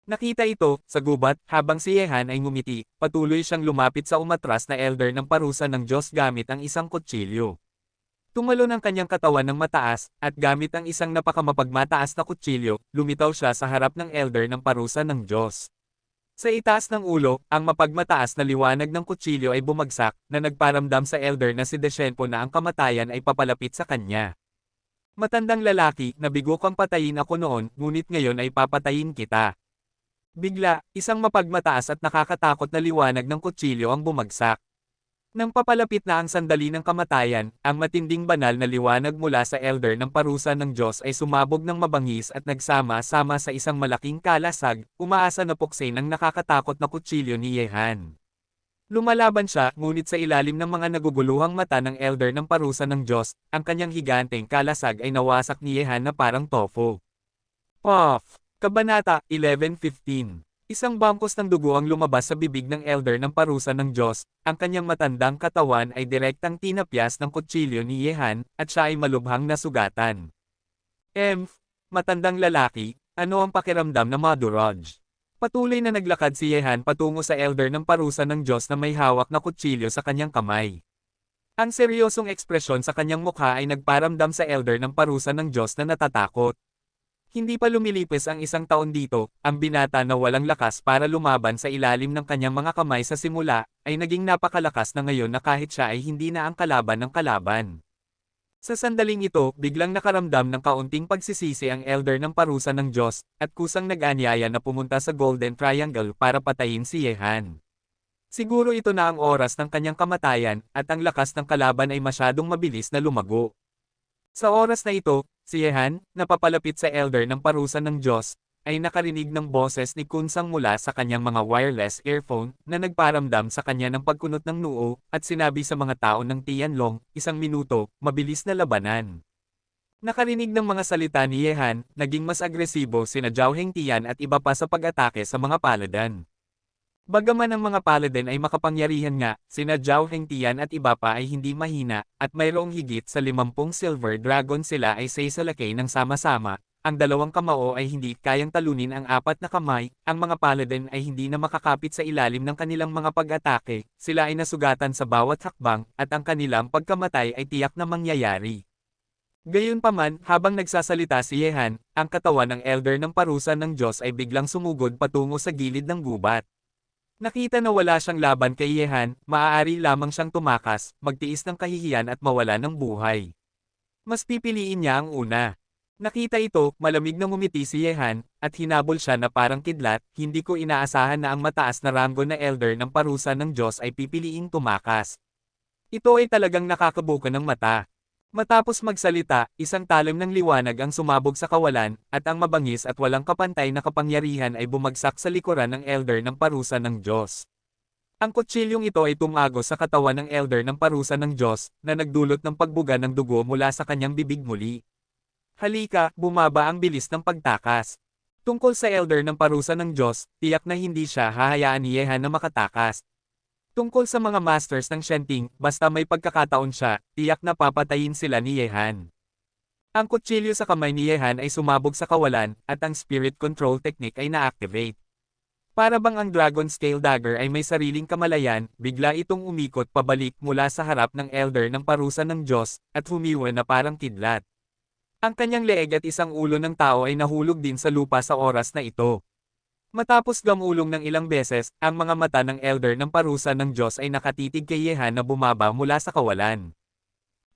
[SPEAKER 1] Nakita ito, sa gubat, habang si Yehan ay ngumiti, patuloy siyang lumapit sa umatras na elder ng parusa ng Diyos gamit ang isang kutsilyo. Tumalon ang kanyang katawan ng mataas, at gamit ang isang napakamapagmataas na kutsilyo, lumitaw siya sa harap ng elder ng parusa ng Diyos. Sa itaas ng ulo, ang mapagmataas na liwanag ng kutsilyo ay bumagsak, na nagparamdam sa elder na si Deshenpo na ang kamatayan ay papalapit sa kanya. Matandang lalaki, nabigo kang patayin ako noon, ngunit ngayon ay papatayin kita. Bigla, isang mapagmataas at nakakatakot na liwanag ng kutsilyo ang bumagsak. Nang papalapit na ang sandali ng kamatayan, ang matinding banal na liwanag mula sa elder ng parusa ng Diyos ay sumabog ng mabangis at nagsama-sama sa isang malaking kalasag, umaasa na puksin ang nakakatakot na kutsilyo ni Yehan. Lumalaban siya, ngunit sa ilalim ng mga naguguluhang mata ng elder ng parusa ng Diyos, ang kanyang higanteng kalasag ay nawasak ni Yehan na parang tofu. Puff! Kabanata 11:15. Isang bangkos ng dugo ang lumabas sa bibig ng elder ng parusa ng Diyos, ang kanyang matandang katawan ay direktang tinapyas ng kutsilyo ni Yehan, at siya ay malubhang nasugatan. Matandang lalaki, ano ang pakiramdam na Maduraj? Patuloy na naglakad si Yehan patungo sa elder ng parusa ng Diyos na may hawak na kutsilyo sa kanyang kamay. Ang seryosong ekspresyon sa kanyang mukha ay nagparamdam sa elder ng parusa ng Diyos na natatakot. Hindi pa lumilipis ang isang taon dito, ang binata na walang lakas para lumaban sa ilalim ng kanyang mga kamay sa simula, ay naging napakalakas na ngayon na kahit siya ay hindi na ang kalaban ng kalaban. Sa sandaling ito, biglang nakaramdam ng kaunting pagsisisi ang elder ng parusa ng Diyos, at kusang nag-anyaya na pumunta sa Golden Triangle para patayin si Yehan. Siguro ito na ang oras ng kanyang kamatayan, at ang lakas ng kalaban ay masyadong mabilis na lumago. Sa oras na ito, si Yehan, napapalapit sa elder ng parusa ng Diyos, ay nakarinig ng boses ni Kunsang mula sa kanyang mga wireless earphone na nagparamdam sa kanya ng pagkunot ng noo, at sinabi sa mga tao ng Tianlong, 1 minuto, mabilis na labanan. Nakarinig ng mga salita ni Yehan, naging mas agresibo sina Zhao Hengtian at iba pa sa pag-atake sa mga paladan. Bagaman ang mga paladin ay makapangyarihan nga, sina Zhao Hengtian at iba pa ay hindi mahina, at mayroong higit sa 50 silver dragon sila ay saisalakay ng sama-sama, ang dalawang kamao ay hindi kayang talunin ang 4 na kamay, ang mga paladin ay hindi na makakapit sa ilalim ng kanilang mga pag-atake, sila ay nasugatan sa bawat hakbang, at ang kanilang pagkamatay ay tiyak na mangyayari. Gayunpaman, habang nagsasalita si Yehan, ang katawan ng elder ng parusa ng Diyos ay biglang sumugod patungo sa gilid ng gubat. Nakita na wala siyang laban kay Yehan, maaari lamang siyang tumakas, magtiis ng kahihiyan at mawala ng buhay. Mas pipiliin niya ang una. Nakita ito, malamig na ngumiti si Yehan, at hinabol siya na parang kidlat, hindi ko inaasahan na ang mataas na ranggo na elder ng parusa ng Diyos ay pipiliing tumakas. Ito ay talagang nakakabuka ng mata. Matapos magsalita, isang talim ng liwanag ang sumabog sa kawalan, at ang mabangis at walang kapantay na kapangyarihan ay bumagsak sa likuran ng elder ng parusa ng Diyos. Ang kutsilyong ito ay tumago sa katawan ng elder ng parusa ng Diyos, na nagdulot ng pagbuga ng dugo mula sa kanyang bibig muli. Halika, bumaba ang bilis ng pagtakas. Tungkol sa elder ng parusa ng Diyos, tiyak na hindi siya hahayaan ni Yehan na makatakas. Tungkol sa mga masters ng Shenting, basta may pagkakataon siya, tiyak na papatayin sila ni Yehan. Ang kutsilyo sa kamay ni Yehan ay sumabog sa kawalan, at ang spirit control technique ay na-activate. Para bang ang Dragon Scale Dagger ay may sariling kamalayan, bigla itong umikot pabalik mula sa harap ng elder ng parusa ng Diyos, at humiwa na parang kidlat. Ang kanyang leeg at isang ulo ng tao ay nahulog din sa lupa sa oras na ito. Matapos gamulong ng ilang beses, ang mga mata ng elder ng parusa ng Diyos ay nakatitig kay Yehan na bumaba mula sa kawalan.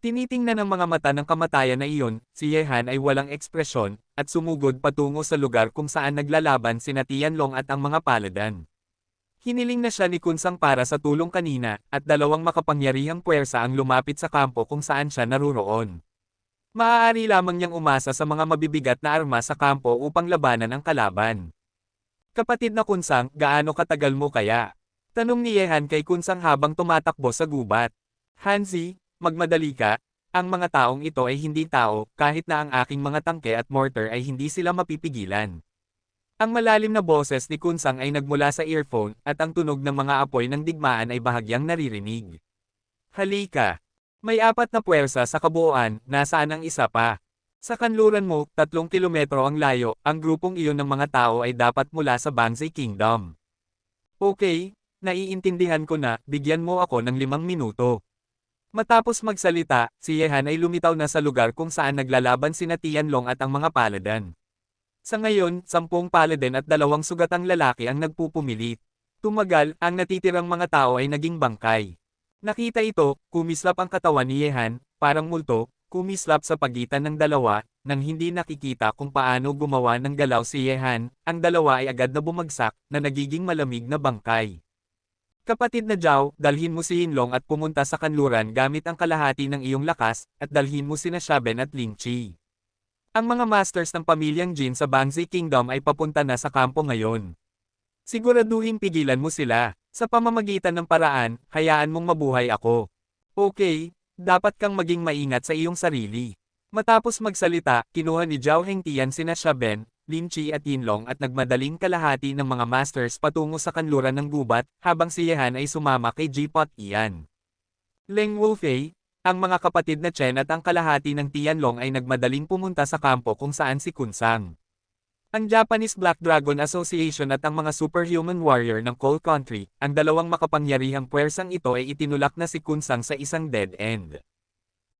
[SPEAKER 1] Tinitingnan ng mga mata ng kamatayan na iyon, si Yehan ay walang ekspresyon, at sumugod patungo sa lugar kung saan naglalaban sina Tianlong at ang mga paladan. Hiniling na siya ni Kunsang para sa tulong kanina, at dalawang makapangyarihang puwersa ang lumapit sa kampo kung saan siya naruroon. Maaari lamang niyang umasa sa mga mabibigat na armas sa kampo upang labanan ang kalaban. Kapatid na Kunsang, gaano katagal mo kaya? Tanong ni Yehan kay Kunsang habang tumatakbo sa gubat. Hanzi, magmadali ka, ang mga taong ito ay hindi tao, kahit na ang aking mga tangke at mortar ay hindi sila mapipigilan. Ang malalim na boses ni Kunsang ay nagmula sa earphone, at ang tunog ng mga apoy ng digmaan ay bahagyang naririnig. Halika! May 4 na puwersa sa kabuuan, nasaan ang isa pa? Sa kanluran mo, 3 kilometro ang layo, ang grupong iyon ng mga tao ay dapat mula sa Bangzai Kingdom. Okay, naiintindihan ko na, bigyan mo ako ng 5 minuto. Matapos magsalita, si Yehan ay lumitaw na sa lugar kung saan naglalaban sina Tianlong at ang mga paladan. Sa ngayon, 10 paladin at 2 sugatang lalaki ang nagpupumilit. Tumagal, ang natitirang mga tao ay naging bangkay. Nakita ito, kumislap ang katawan ni Yehan, parang multo, kumislap sa pagitan ng dalawa, nang hindi nakikita kung paano gumawa ng galaw si Yehan, ang dalawa ay agad na bumagsak, na nagiging malamig na bangkay. Kapatid na Zhao, dalhin mo si Yinlong at pumunta sa kanluran gamit ang kalahati ng iyong lakas, at dalhin mo sina Xiaben at Ling Qi. Ang mga masters ng pamilyang Jin sa Bangzai Kingdom ay papunta na sa kampo ngayon. Siguraduhin pigilan mo sila, sa pamamagitan ng paraan, hayaan mong mabuhay ako. Okay, dapat kang maging maingat sa iyong sarili. Matapos magsalita, kinuha ni Zhao Hengtian sina Xiaben, Lin Qi at Yinlong at nagmadaling kalahati ng mga masters patungo sa kanluran ng gubat, habang si Yehan ay sumama kay Jipot Ian. Leng Wufei, ang mga kapatid na Chen at ang kalahati ng Tianlong ay nagmadaling pumunta sa kampo kung saan si Kunsang. Ang Japanese Black Dragon Association at ang mga superhuman warrior ng Cold Country, ang dalawang makapangyarihang puwersang ito ay itinulak na si Kunsang sa isang dead end.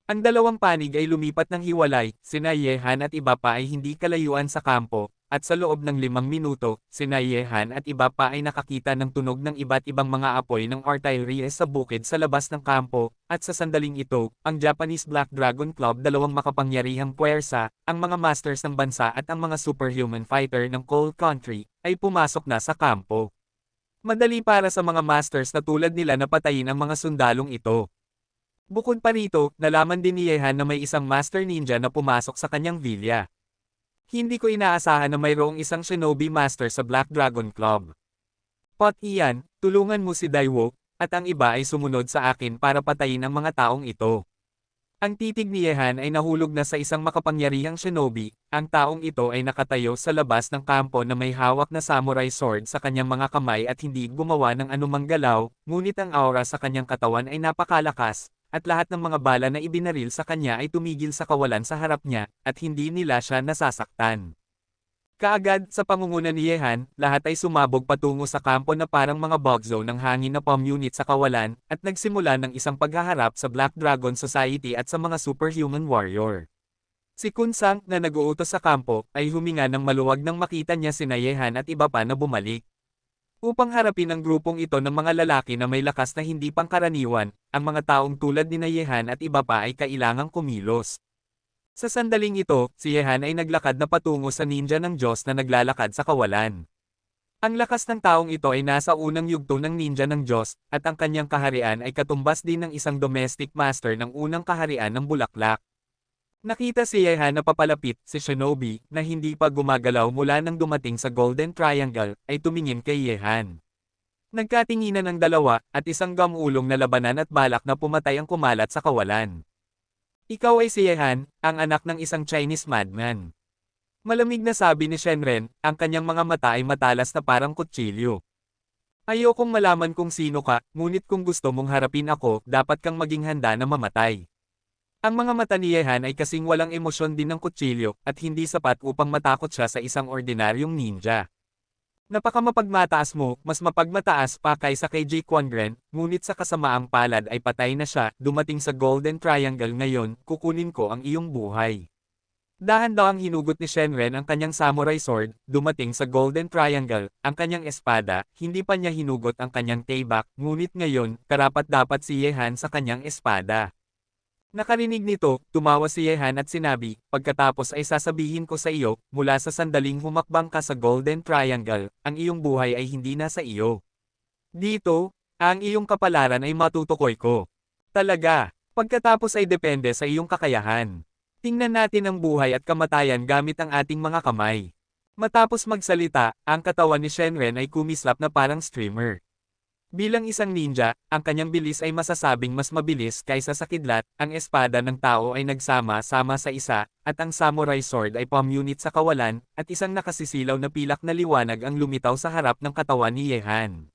[SPEAKER 1] Ang dalawang panig ay lumipat ng hiwalay, sina Yehan at iba pa ay hindi kalayuan sa kampo, at sa loob ng 5 minuto, sina Yehan at iba pa ay nakakita ng tunog ng iba't ibang mga apoy ng artillery sa bukid sa labas ng kampo, at sa sandaling ito, ang Japanese Black Dragon Club dalawang makapangyarihang puwersa, ang mga masters ng bansa at ang mga superhuman fighter ng Cold Country, ay pumasok na sa kampo. Madali para sa mga masters na tulad nila na patayin ang mga sundalong ito. Bukod pa rito, nalaman din ni Yehan na may isang master ninja na pumasok sa kanyang villa. Hindi ko inaasahan na mayroong isang shinobi master sa Black Dragon Club. Pot Ian, tulungan mo si Daiwo, at ang iba ay sumunod sa akin para patayin ang mga taong ito. Ang titig ni Yehan ay nahulog na sa isang makapangyarihang shinobi, ang taong ito ay nakatayo sa labas ng kampo na may hawak na samurai sword sa kanyang mga kamay at hindi gumawa ng anumang galaw, ngunit ang aura sa kanyang katawan ay napakalakas, at lahat ng mga bala na ibinaril sa kanya ay tumigil sa kawalan sa harap niya, at hindi nila siya nasasaktan. Kaagad, sa pangunguna ni Yehan, lahat ay sumabog patungo sa kampo na parang mga bug zone ng hangin na bomb unit sa kawalan, at nagsimula ng isang paghaharap sa Black Dragon Society at sa mga superhuman warrior. Si Kunsang, na nag-uutos sa kampo, ay huminga ng maluwag nang makita niya sina Yehan at iba pa na bumalik. Upang harapin ang grupong ito ng mga lalaki na may lakas na hindi pangkaraniwan, ang mga taong tulad ni Yehan at iba pa ay kailangang kumilos. Sa sandaling ito, si Yehan ay naglakad na patungo sa ninja ng Diyos na naglalakad sa kawalan. Ang lakas ng taong ito ay nasa unang yugto ng ninja ng Diyos, at ang kanyang kaharian ay katumbas din ng isang domestic master ng unang kaharian ng Bulaklak. Nakita si Yehan na papalapit, si Shinobi, na hindi pa gumagalaw mula nang dumating sa Golden Triangle, ay tumingin kay Yehan. Nagkatinginan ang dalawa, at isang gamulong na labanan at balak na pumatay ang kumalat sa kawalan. Ikaw ay si Yehan, ang anak ng isang Chinese madman. Malamig na sabi ni Shenren, ang kanyang mga mata ay matalas na parang kutsilyo. Ayokong malaman kung sino ka, ngunit kung gusto mong harapin ako, dapat kang maging handa na mamatay. Ang mga mata ni Yehan ay kasing walang emosyon din ng kutsilyo, at hindi sapat upang matakot siya sa isang ordinaryong ninja. Napakamapagmataas mo, mas mapagmataas pa kaysa kay Jake Kwangren, ngunit sa kasamaang palad ay patay na siya, dumating sa Golden Triangle ngayon, kukunin ko ang iyong buhay. Dahan-dahang hinugot ni Shenren ang kanyang samurai sword, dumating sa Golden Triangle, ang kanyang espada, hindi pa niya hinugot ang kanyang taibak, ngunit ngayon, karapat-dapat si Yehan sa kanyang espada. Nakarinig nito, tumawa si Yehan at sinabi, pagkatapos ay sasabihin ko sa iyo, mula sa sandaling humakbang ka sa Golden Triangle, ang iyong buhay ay hindi na sa iyo. Dito, ang iyong kapalaran ay matutukoy ko. Talaga, pagkatapos ay depende sa iyong kakayahan. Tingnan natin ang buhay at kamatayan gamit ang ating mga kamay. Matapos magsalita, ang katawan ni Shenren ay kumislap na parang streamer. Bilang isang ninja, ang kanyang bilis ay masasabing mas mabilis kaysa sa kidlat, ang espada ng tao ay nagsama-sama sa isa, at ang samurai sword ay pamunit sa kawalan, at isang nakasisilaw na pilak na liwanag ang lumitaw sa harap ng katawan ni Yehan.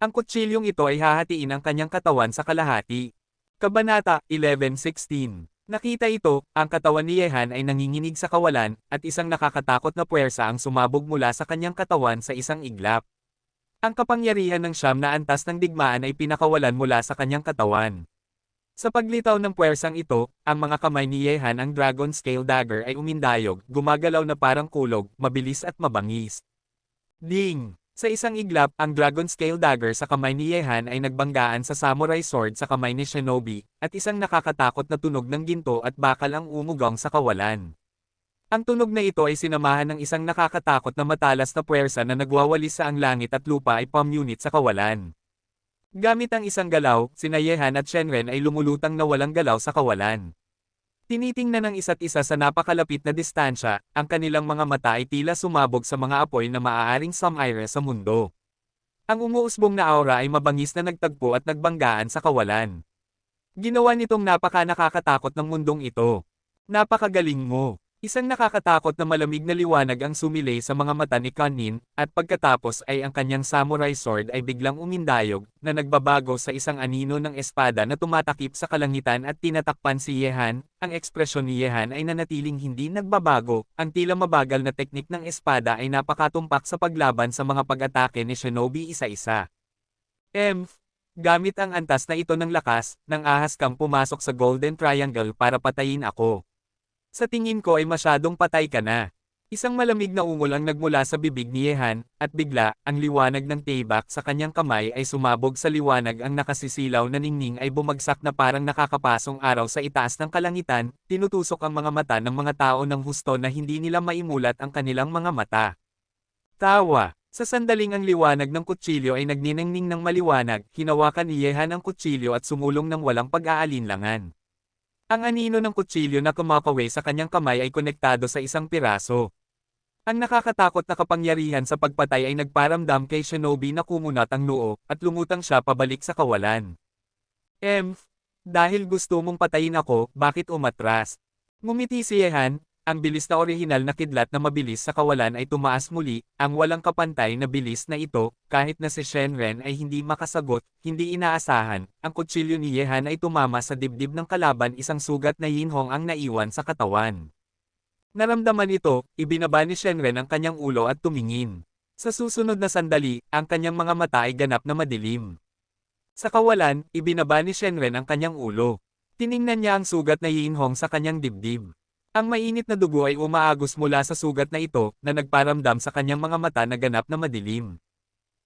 [SPEAKER 1] Ang kutsilyong ito ay hahatiin ang kanyang katawan sa kalahati. Kabanata 11:16. Nakita ito, ang katawan ni Yehan ay nanginginig sa kawalan, at isang nakakatakot na puwersa ang sumabog mula sa kanyang katawan sa isang iglap. Ang kapangyarihan ng siyam na antas ng digmaan ay pinakawalan mula sa kanyang katawan. Sa paglitaw ng puwersang ito, ang mga kamay ni Yehan ang Dragon Scale Dagger ay umindayog, gumagalaw na parang kulog, mabilis at mabangis. Ding! Sa isang iglap, ang Dragon Scale Dagger sa kamay ni Yehan ay nagbanggaan sa Samurai Sword sa kamay ni Shinobi, at isang nakakatakot na tunog ng ginto at bakal ang umugong sa kawalan. Ang tunog na ito ay sinamahan ng isang nakakatakot na matalas na puwersa na nagwawalis sa ang langit at lupa ay pamunit sa kawalan. Gamit ang isang galaw, sina Yehan at Shenren ay lumulutang na walang galaw sa kawalan. Tinitingnan ng isa't isa sa napakalapit na distansya, ang kanilang mga mata ay tila sumabog sa mga apoy na maaaring sumire sa mundo. Ang umuusbong na aura ay mabangis na nagtagpo at nagbanggaan sa kawalan. Ginawa nitong napaka-nakakatakot ng mundong ito. Napakagaling mo! Isang nakakatakot na malamig na liwanag ang sumilay sa mga mata ni Kanin, at pagkatapos ay ang kanyang samurai sword ay biglang umindayog, na nagbabago sa isang anino ng espada na tumatakip sa kalangitan at tinatakpan si Yehan. Ang ekspresyon ni Yehan ay nanatiling hindi nagbabago, ang tila mabagal na teknik ng espada ay napakatumpak sa paglaban sa mga pag-atake ni Shinobi isa-isa. Gamit ang antas na ito ng lakas, nang ahas kang pumasok sa Golden Triangle para patayin ako. Sa tingin ko ay masyadong patay ka na. Isang malamig na ungol ang nagmula sa bibig ni Yehan, at bigla, ang liwanag ng taybak sa kanyang kamay ay sumabog sa liwanag, ang nakasisilaw na ningning ay bumagsak na parang nakakapasong araw sa itaas ng kalangitan, tinutusok ang mga mata ng mga tao ng husto na hindi nila maimulat ang kanilang mga mata. Tawa. Sa sandaling ang liwanag ng kutsilyo ay nagniningning ng maliwanag, hinawakan ni Yehan ang kutsilyo at sumulong ng walang pag-aalinlangan. Ang anino ng kutsilyo na kumakawe sa kanyang kamay ay konektado sa isang piraso. Ang nakakatakot na kapangyarihan sa pagpatay ay nagparamdam kay Shinobi na kumunat ang noo, at lumutang siya pabalik sa kawalan. Dahil gusto mong patayin ako, bakit umatras? Ngumiti si Yehan. Ang bilis na orihinal na kidlat na mabilis sa kawalan ay tumaas muli, ang walang kapantay na bilis na ito, kahit na si Shenren ay hindi makasagot, hindi inaasahan, ang kutsilyo ni Yehan ay tumama sa dibdib ng kalaban, isang sugat na yinhong ang naiwan sa katawan. Naramdaman ito, ibinaba ni Shenren ang kanyang ulo at tumingin. Sa susunod na sandali, ang kanyang mga mata ay ganap na madilim. Sa kawalan, ibinaba ni Shenren ang kanyang ulo. Tiningnan niya ang sugat na yinhong sa kanyang dibdib. Ang mainit na dugo ay umaagos mula sa sugat na ito, na nagparamdam sa kanyang mga mata na ganap na madilim.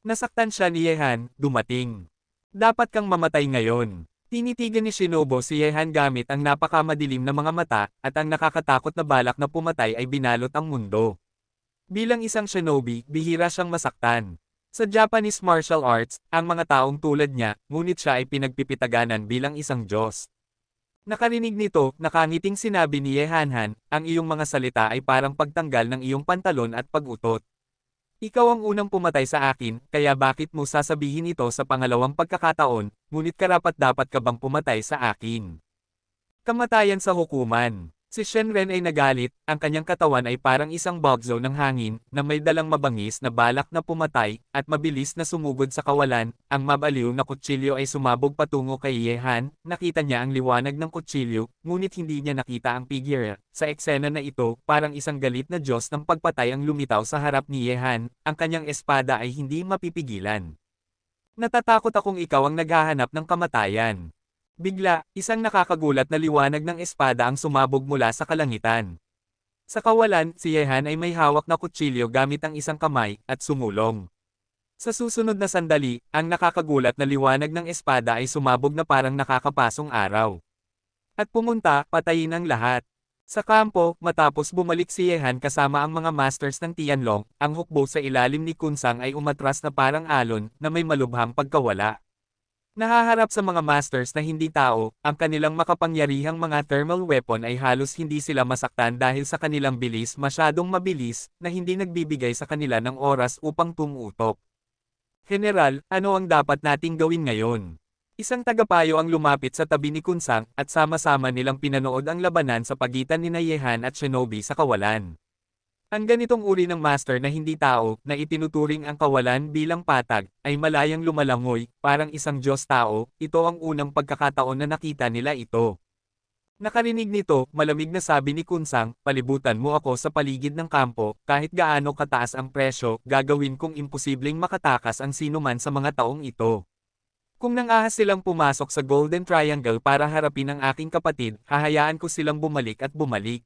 [SPEAKER 1] Nasaktan siya ni Yehan, dumating. Dapat kang mamatay ngayon. Tinitigan ni Shinobu si Yehan gamit ang napakamadilim na mga mata, at ang nakakatakot na balak na pumatay ay binalot ang mundo. Bilang isang shinobi, bihira siyang masaktan. Sa Japanese martial arts, ang mga taong tulad niya, ngunit siya ay pinagpipitaganan bilang isang Diyos. Nakarinig nito, nakangiting sinabi ni Yehanhan, ang iyong mga salita ay parang pagtanggal ng iyong pantalon at pag-utot. Ikaw ang unang pumatay sa akin, kaya bakit mo sasabihin ito sa pangalawang pagkakataon, ngunit karapat-dapat ka bang pumatay sa akin? Kamatayan sa hukuman. Si Shenren ay nagalit, ang kanyang katawan ay parang isang bugzo ng hangin, na may dalang mabangis na balak na pumatay, at mabilis na sumugod sa kawalan. Ang mabaliw na kutsilyo ay sumabog patungo kay Yehan, nakita niya ang liwanag ng kutsilyo, ngunit hindi niya nakita ang figure. Sa eksena na ito, parang isang galit na Diyos ng pagpatay ang lumitaw sa harap ni Yehan, ang kanyang espada ay hindi mapipigilan. Natatakot akong ikaw ang naghahanap ng kamatayan. Bigla, isang nakakagulat na liwanag ng espada ang sumabog mula sa kalangitan. Sa kawalan, si Yehan ay may hawak na kutsilyo gamit ang isang kamay, at sumulong. Sa susunod na sandali, ang nakakagulat na liwanag ng espada ay sumabog na parang nakakapasong araw. At pumunta, patayin ang lahat. Sa kampo, matapos bumalik si Yehan kasama ang mga masters ng Tianlong, ang hukbo sa ilalim ni Kunsang ay umatras na parang alon na may malubhang pagkawala. Nahaharap sa mga masters na hindi tao, ang kanilang makapangyarihang mga thermal weapon ay halos hindi sila masaktan dahil sa kanilang bilis masyadong mabilis na hindi nagbibigay sa kanila ng oras upang tumutok. General, ano ang dapat nating gawin ngayon? Isang tagapayo ang lumapit sa tabi ni Kunsang at sama-sama nilang pinanood ang labanan sa pagitan ni Yehan at Shinobi sa kawalan. Ang ganitong uri ng master na hindi tao, na itinuturing ang kawalan bilang patag, ay malayang lumalangoy, parang isang Diyos tao, ito ang unang pagkakataon na nakita nila ito. Nakarinig nito, malamig na sabi ni Kunsang, palibutan mo ako sa paligid ng kampo, kahit gaano kataas ang presyo, gagawin kong imposibleng makatakas ang sinuman sa mga taong ito. Kung nangahas silang pumasok sa Golden Triangle para harapin ang aking kapatid, hahayaan ko silang bumalik at bumalik.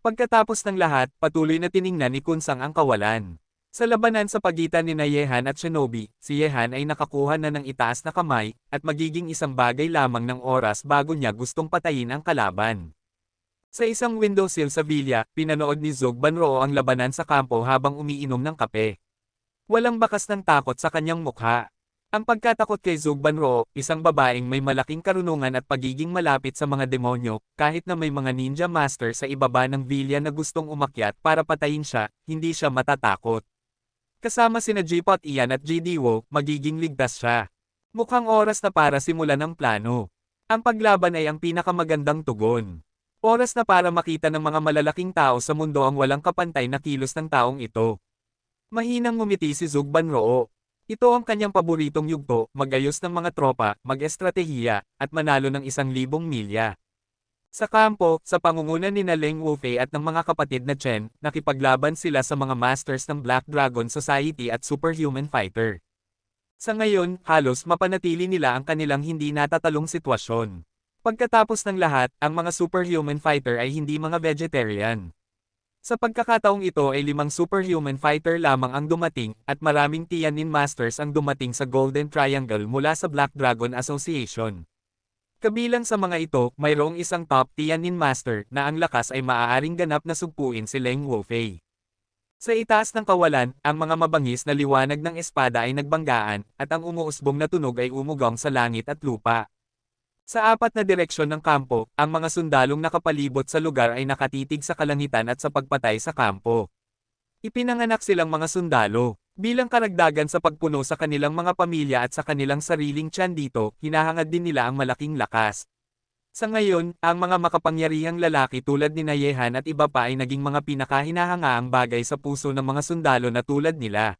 [SPEAKER 1] Pagkatapos ng lahat, patuloy na tiningnan ni Kunsang ang kawalan. Sa labanan sa pagitan ni Yehan at Shinobi, si Yehan ay nakakuha na ng itaas na kamay, at magiging isang bagay lamang ng oras bago niya gustong patayin ang kalaban. Sa isang windowsill sa villa, pinanood ni Zhou Banroo ang labanan sa kampo habang umiinom ng kape. Walang bakas ng takot sa kanyang mukha. Ang pagkatakot kay Zhou Banroo, isang babaeng may malaking karunungan at pagiging malapit sa mga demonyo, kahit na may mga ninja master sa ibaba ng villa na gustong umakyat para patayin siya, hindi siya matatakot. Kasama sina Jipot Ian at GDWO, magiging ligtas siya. Mukhang oras na para simulan ang plano. Ang paglaban ay ang pinakamagandang tugon. Oras na para makita ng mga malalaking tao sa mundo ang walang kapantay na kilos ng taong ito. Mahinang ngumiti si Zhou Banroo. Ito ang kanyang paboritong yugto, mag-ayos ng mga tropa, mag-estratehiya, at manalo ng 1,000 milya. Sa kampo, sa pangunguna ni Leng Wufei at ng mga kapatid na Chen, nakipaglaban sila sa mga masters ng Black Dragon Society at Superhuman Fighter. Sa ngayon, halos mapanatili nila ang kanilang hindi natatalong sitwasyon. Pagkatapos ng lahat, ang mga Superhuman Fighter ay hindi mga vegetarian. Sa pagkakataong ito ay 5 superhuman fighter lamang ang dumating, at maraming Tianin Masters ang dumating sa Golden Triangle mula sa Black Dragon Association. Kabilang sa mga ito, mayroong isang top Tianin Master na ang lakas ay maaaring ganap na sugpuin si Leng Wufei. Sa itaas ng kawalan, ang mga mabangis na liwanag ng espada ay nagbanggaan, at ang umuusbong na tunog ay umugong sa langit at lupa. Sa 4 na direksyon ng kampo, ang mga sundalong nakapalibot sa lugar ay nakatitig sa kalangitan at sa pagpatay sa kampo. Ipinanganak silang mga sundalo. Bilang karagdagan sa pagpuno sa kanilang mga pamilya at sa kanilang sariling tiyan dito, hinahangad din nila ang malaking lakas. Sa ngayon, ang mga makapangyarihang lalaki tulad ni Yehan at iba pa ay naging mga pinakahinahangaang bagay sa puso ng mga sundalo na tulad nila.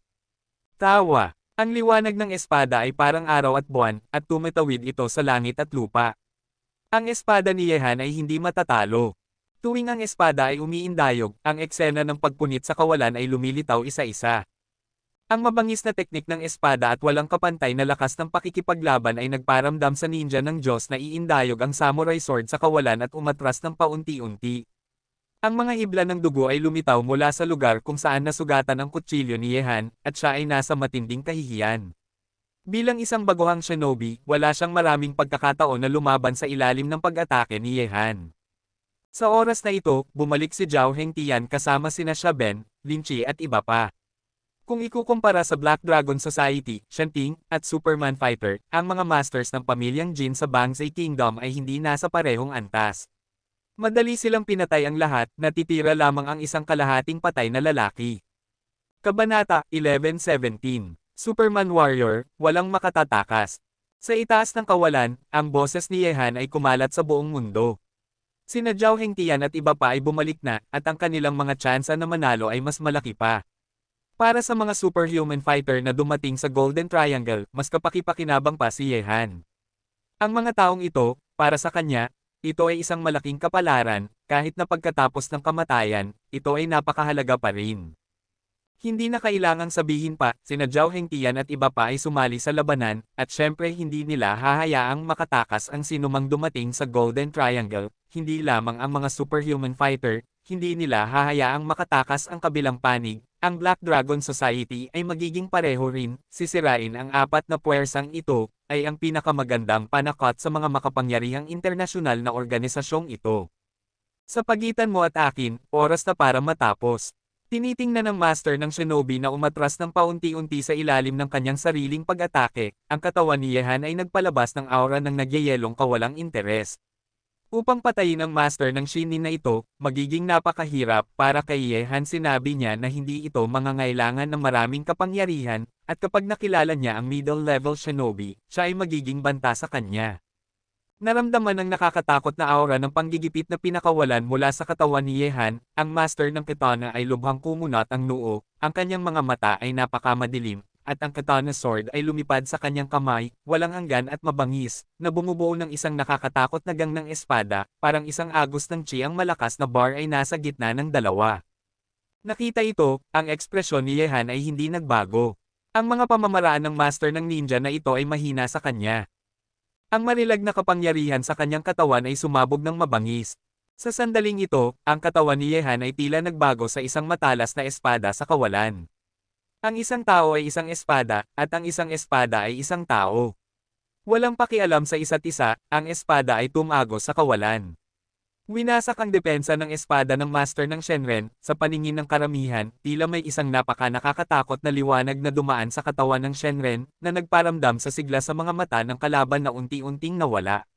[SPEAKER 1] Tawa. Ang liwanag ng espada ay parang araw at buwan, at tumitawid ito sa langit at lupa. Ang espada ni Yehan ay hindi matatalo. Tuwing ang espada ay umiindayog, ang eksena ng pagpunit sa kawalan ay lumilitaw isa-isa. Ang mabangis na teknik ng espada at walang kapantay na lakas ng pakikipaglaban ay nagparamdam sa ninja ng Diyos na iindayog ang samurai sword sa kawalan at umatras ng paunti-unti. Ang mga hibla ng dugo ay lumitaw mula sa lugar kung saan nasugatan ang kutsilyo ni Yehan, at siya ay nasa matinding kahihiyan. Bilang isang baguhang shinobi, wala siyang maraming pagkakataon na lumaban sa ilalim ng pag-atake ni Yehan. Sa oras na ito, bumalik si Zhao Hengtian kasama sina Shaben, Lin Chi at iba pa. Kung ikukumpara sa Black Dragon Society, Shanting, at Superman Fighter, ang mga masters ng pamilyang Jin sa Bangzai Kingdom ay hindi nasa parehong antas. Madali silang pinatay ang lahat, natitira lamang ang isang kalahating patay na lalaki. Kabanata 11:17 Superman Warrior, walang makatatakas. Sa itaas ng kawalan, ang boses ni Yehan ay kumalat sa buong mundo. Sina Zhao Hengtian at iba pa ay bumalik na, at ang kanilang mga tsansa na manalo ay mas malaki pa. Para sa mga superhuman fighter na dumating sa Golden Triangle, mas kapakipakinabang pa si Yehan. Ang mga taong ito, para sa kanya, ito ay isang malaking kapalaran, kahit na pagkatapos ng kamatayan, ito ay napakahalaga pa rin. Hindi na kailangang sabihin pa, sina Zhao Hengtian at iba pa ay sumali sa labanan, at syempre hindi nila hahayaang makatakas ang sinumang dumating sa Golden Triangle, hindi lamang ang mga superhuman fighter, hindi nila hahayaang makatakas ang kabilang panig, ang Black Dragon Society ay magiging pareho rin, sisirain ang 4 na puwersang ito, ay ang pinakamagandang panakot sa mga makapangyarihang internasyonal na organisasyong ito. Sa pagitan mo at akin, oras na para matapos. Tinitingnan ng master ng shinobi na umatras ng paunti-unti sa ilalim ng kanyang sariling pag-atake, ang katawan ni Yehan ay nagpalabas ng aura ng nagyayelong kawalang interes. Upang patayin ang master ng shinin na ito, magiging napakahirap para kay Yehan. Sinabi niya na hindi ito mangangailangan ng maraming kapangyarihan, at kapag nakilala niya ang middle-level shinobi, siya ay magiging banta sa kanya. Naramdaman ng nakakatakot na aura ng panggigipit na pinakawalan mula sa katawan ni Yehan. Ang master ng katana ay lubhang kumunat ang noo, ang kanyang mga mata ay napakamadilim, at ang katana sword ay lumipad sa kanyang kamay, walang hanggan at mabangis, na bumubuo ng isang nakakatakot na gang ng espada, parang isang agos ng chi. Ang malakas na bar ay nasa gitna ng dalawa. Nakita ito, ang ekspresyon ni Yehan ay hindi nagbago. Ang mga pamamaraan ng master ng ninja na ito ay mahina sa kanya. Ang marilag na kapangyarihan sa kanyang katawan ay sumabog ng mabangis. Sa sandaling ito, ang katawan ni Yehan ay tila nagbago sa isang matalas na espada sa kawalan. Ang isang tao ay isang espada, at ang isang espada ay isang tao. Walang pakialam sa isa't isa, ang espada ay tumago sa kawalan. Winasak ang depensa ng espada ng master ng Shenren. Sa paningin ng karamihan, tila may isang nakakatakot na liwanag na dumaan sa katawan ng Shenren, na nagparamdam sa sigla sa mga mata ng kalaban na unti-unting nawala.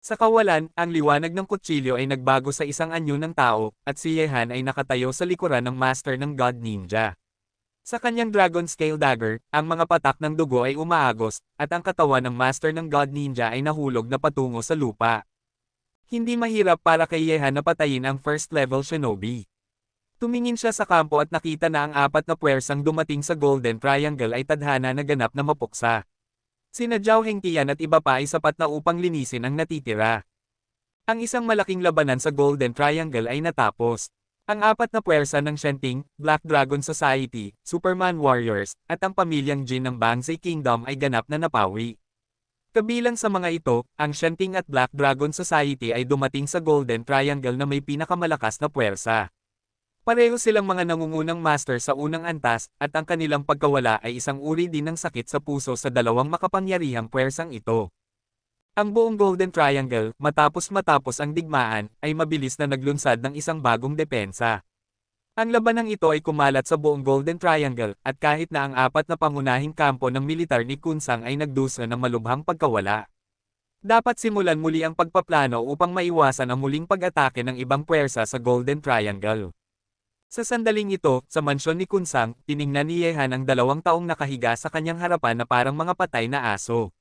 [SPEAKER 1] Sa kawalan, ang liwanag ng kutsilyo ay nagbago sa isang anyo ng tao, at si Yehan ay nakatayo sa likuran ng master ng God Ninja. Sa kanyang Dragon Scale Dagger, ang mga patak ng dugo ay umaagos, at ang katawan ng master ng God Ninja ay nahulog na patungo sa lupa. Hindi mahirap para kay Yehan na patayin ang first level shinobi. Tumingin siya sa kampo at nakita na ang apat na puwersang dumating sa Golden Triangle ay tadhana na ganap na mapuksa. Sina Zhao Hengtian at iba pa ay sapat na upang linisin ang natitira. Ang isang malaking labanan sa Golden Triangle ay natapos. Ang apat na puwersa ng Shenting, Black Dragon Society, Superman Warriors, at ang pamilyang Jin ng Bangzai Kingdom ay ganap na napawi. Kabilang sa mga ito, ang Shenting at Black Dragon Society ay dumating sa Golden Triangle na may pinakamalakas na puwersa. Pareho silang mga nangungunang master sa unang antas, at ang kanilang pagkawala ay isang uri din ng sakit sa puso sa dalawang makapangyarihang puwersang ito. Ang buong Golden Triangle, matapos ang digmaan, ay mabilis na naglunsad ng isang bagong depensa. Ang labanang ito ay kumalat sa buong Golden Triangle, at kahit na ang apat na pangunahing kampo ng militar ni Kunsang ay nagdusa ng malubhang pagkawala. Dapat simulan muli ang pagpaplano upang maiwasan ang muling pag-atake ng ibang puwersa sa Golden Triangle. Sa sandaling ito, sa mansyon ni Kunsang, tiningnan ni Yehan ang 2 taong nakahiga sa kanyang harapan na parang mga patay na aso.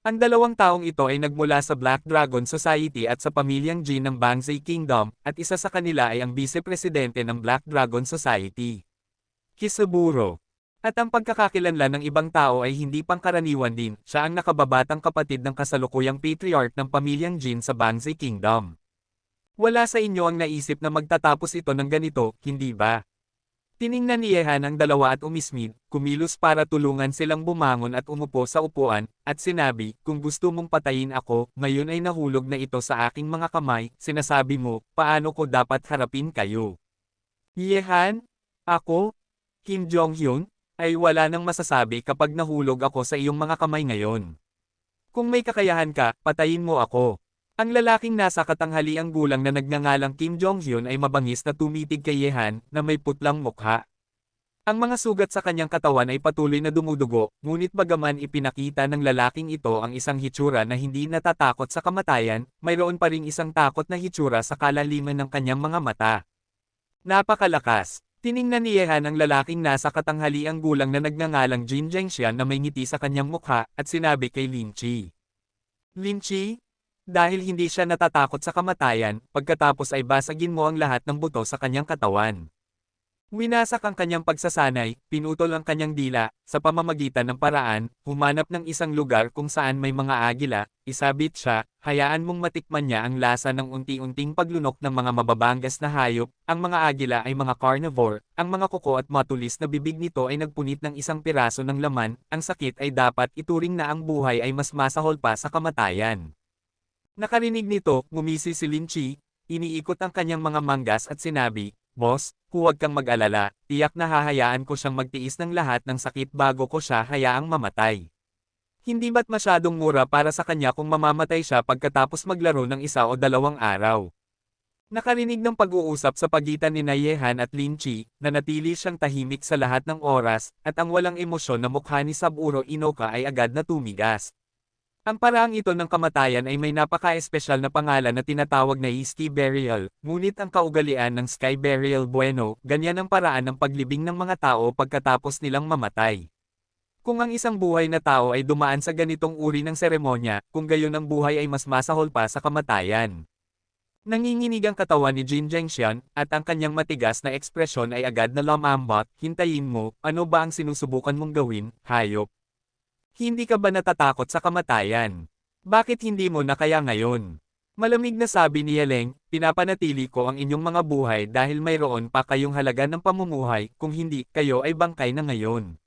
[SPEAKER 1] Ang 2 taong ito ay nagmula sa Black Dragon Society at sa pamilyang Jin ng Bangzai Kingdom, at isa sa kanila ay ang vice-presidente ng Black Dragon Society, Kisaburo. At ang pagkakakilanlan ng ibang tao ay hindi pangkaraniwan din. Siya ang nakababatang kapatid ng kasalukuyang patriarch ng pamilyang Jin sa Bangzai Kingdom. Wala sa inyo ang naisip na magtatapos ito ng ganito, hindi ba? Tiningnan ni Yehan ang 2 at umismid, kumilos para tulungan silang bumangon at umupo sa upuan, at sinabi, kung gusto mong patayin ako, ngayon ay nahulog na ito sa aking mga kamay, sinasabi mo, paano ko dapat harapin kayo? Yehan? Ako? Kim Jong-hyun? Ay wala nang masasabi kapag nahulog ako sa iyong mga kamay ngayon. Kung may kakayahan ka, patayin mo ako. Ang lalaking nasa katanghaliang gulang na nagngangalang Kim Jong-hyun ay mabangis na tumitig kay Yehan, na may putlang mukha. Ang mga sugat sa kanyang katawan ay patuloy na dumudugo, ngunit bagaman ipinakita ng lalaking ito ang isang hitsura na hindi natatakot sa kamatayan, mayroon pa ring isang takot na hitsura sa kalaliman ng kanyang mga mata. Napakalakas. Tiningnan ni Yehan ang lalaking nasa katanghaliang gulang na nagngangalang Jin Zhengxian na may ngiti sa kanyang mukha, at sinabi kay Lin Chi. Lin Chi? Dahil hindi siya natatakot sa kamatayan, pagkatapos ay basagin mo ang lahat ng buto sa kanyang katawan. Winasak ang kanyang pagsasanay, pinutol ang kanyang dila, sa pamamagitan ng paraan, humanap ng isang lugar kung saan may mga agila, isabit siya, hayaan mong matikman niya ang lasa ng unti-unting paglunok ng mga mababangas na hayop. Ang mga agila ay mga carnivore, ang mga kuko at matulis na bibig nito ay nagpunit ng isang piraso ng laman, ang sakit ay dapat ituring na ang buhay ay mas masahol pa sa kamatayan. Nakarinig nito, ngumisi si Lin Chi, iniikot ang kanyang mga manggas at sinabi, Boss, huwag kang mag-alala, tiyak na hahayaan ko siyang magtiis ng lahat ng sakit bago ko siya hayaang mamatay. Hindi ba't masyadong mura para sa kanya kung mamamatay siya pagkatapos maglaro ng 1 o 2 araw? Nakarinig ng pag-uusap sa pagitan ni Yehan at Lin Chi, na natili siyang tahimik sa lahat ng oras, at ang walang emosyon na mukha ni Saburo Inoka ay agad na tumigas. Ang paraang ito ng kamatayan ay may napaka-espesyal na pangalan na tinatawag na Sky Burial, ngunit ang kaugalian ng Sky Burial Bueno, ganyan ang paraan ng paglibing ng mga tao pagkatapos nilang mamatay. Kung ang isang buhay na tao ay dumaan sa ganitong uri ng seremonya, kung gayon ang buhay ay mas masahol pa sa kamatayan. Nanginginig ang katawan ni Jin Zhengxian, at ang kanyang matigas na ekspresyon ay agad na lumambot. Hintayin mo, ano ba ang sinusubukan mong gawin, hayop? Hindi ka ba natatakot sa kamatayan? Bakit hindi mo na kaya ngayon? Malamig na sabi ni Yeleng, pinapanatili ko ang inyong mga buhay dahil mayroon pa kayong halaga ng pamumuhay, kung hindi, kayo ay bangkay na ngayon.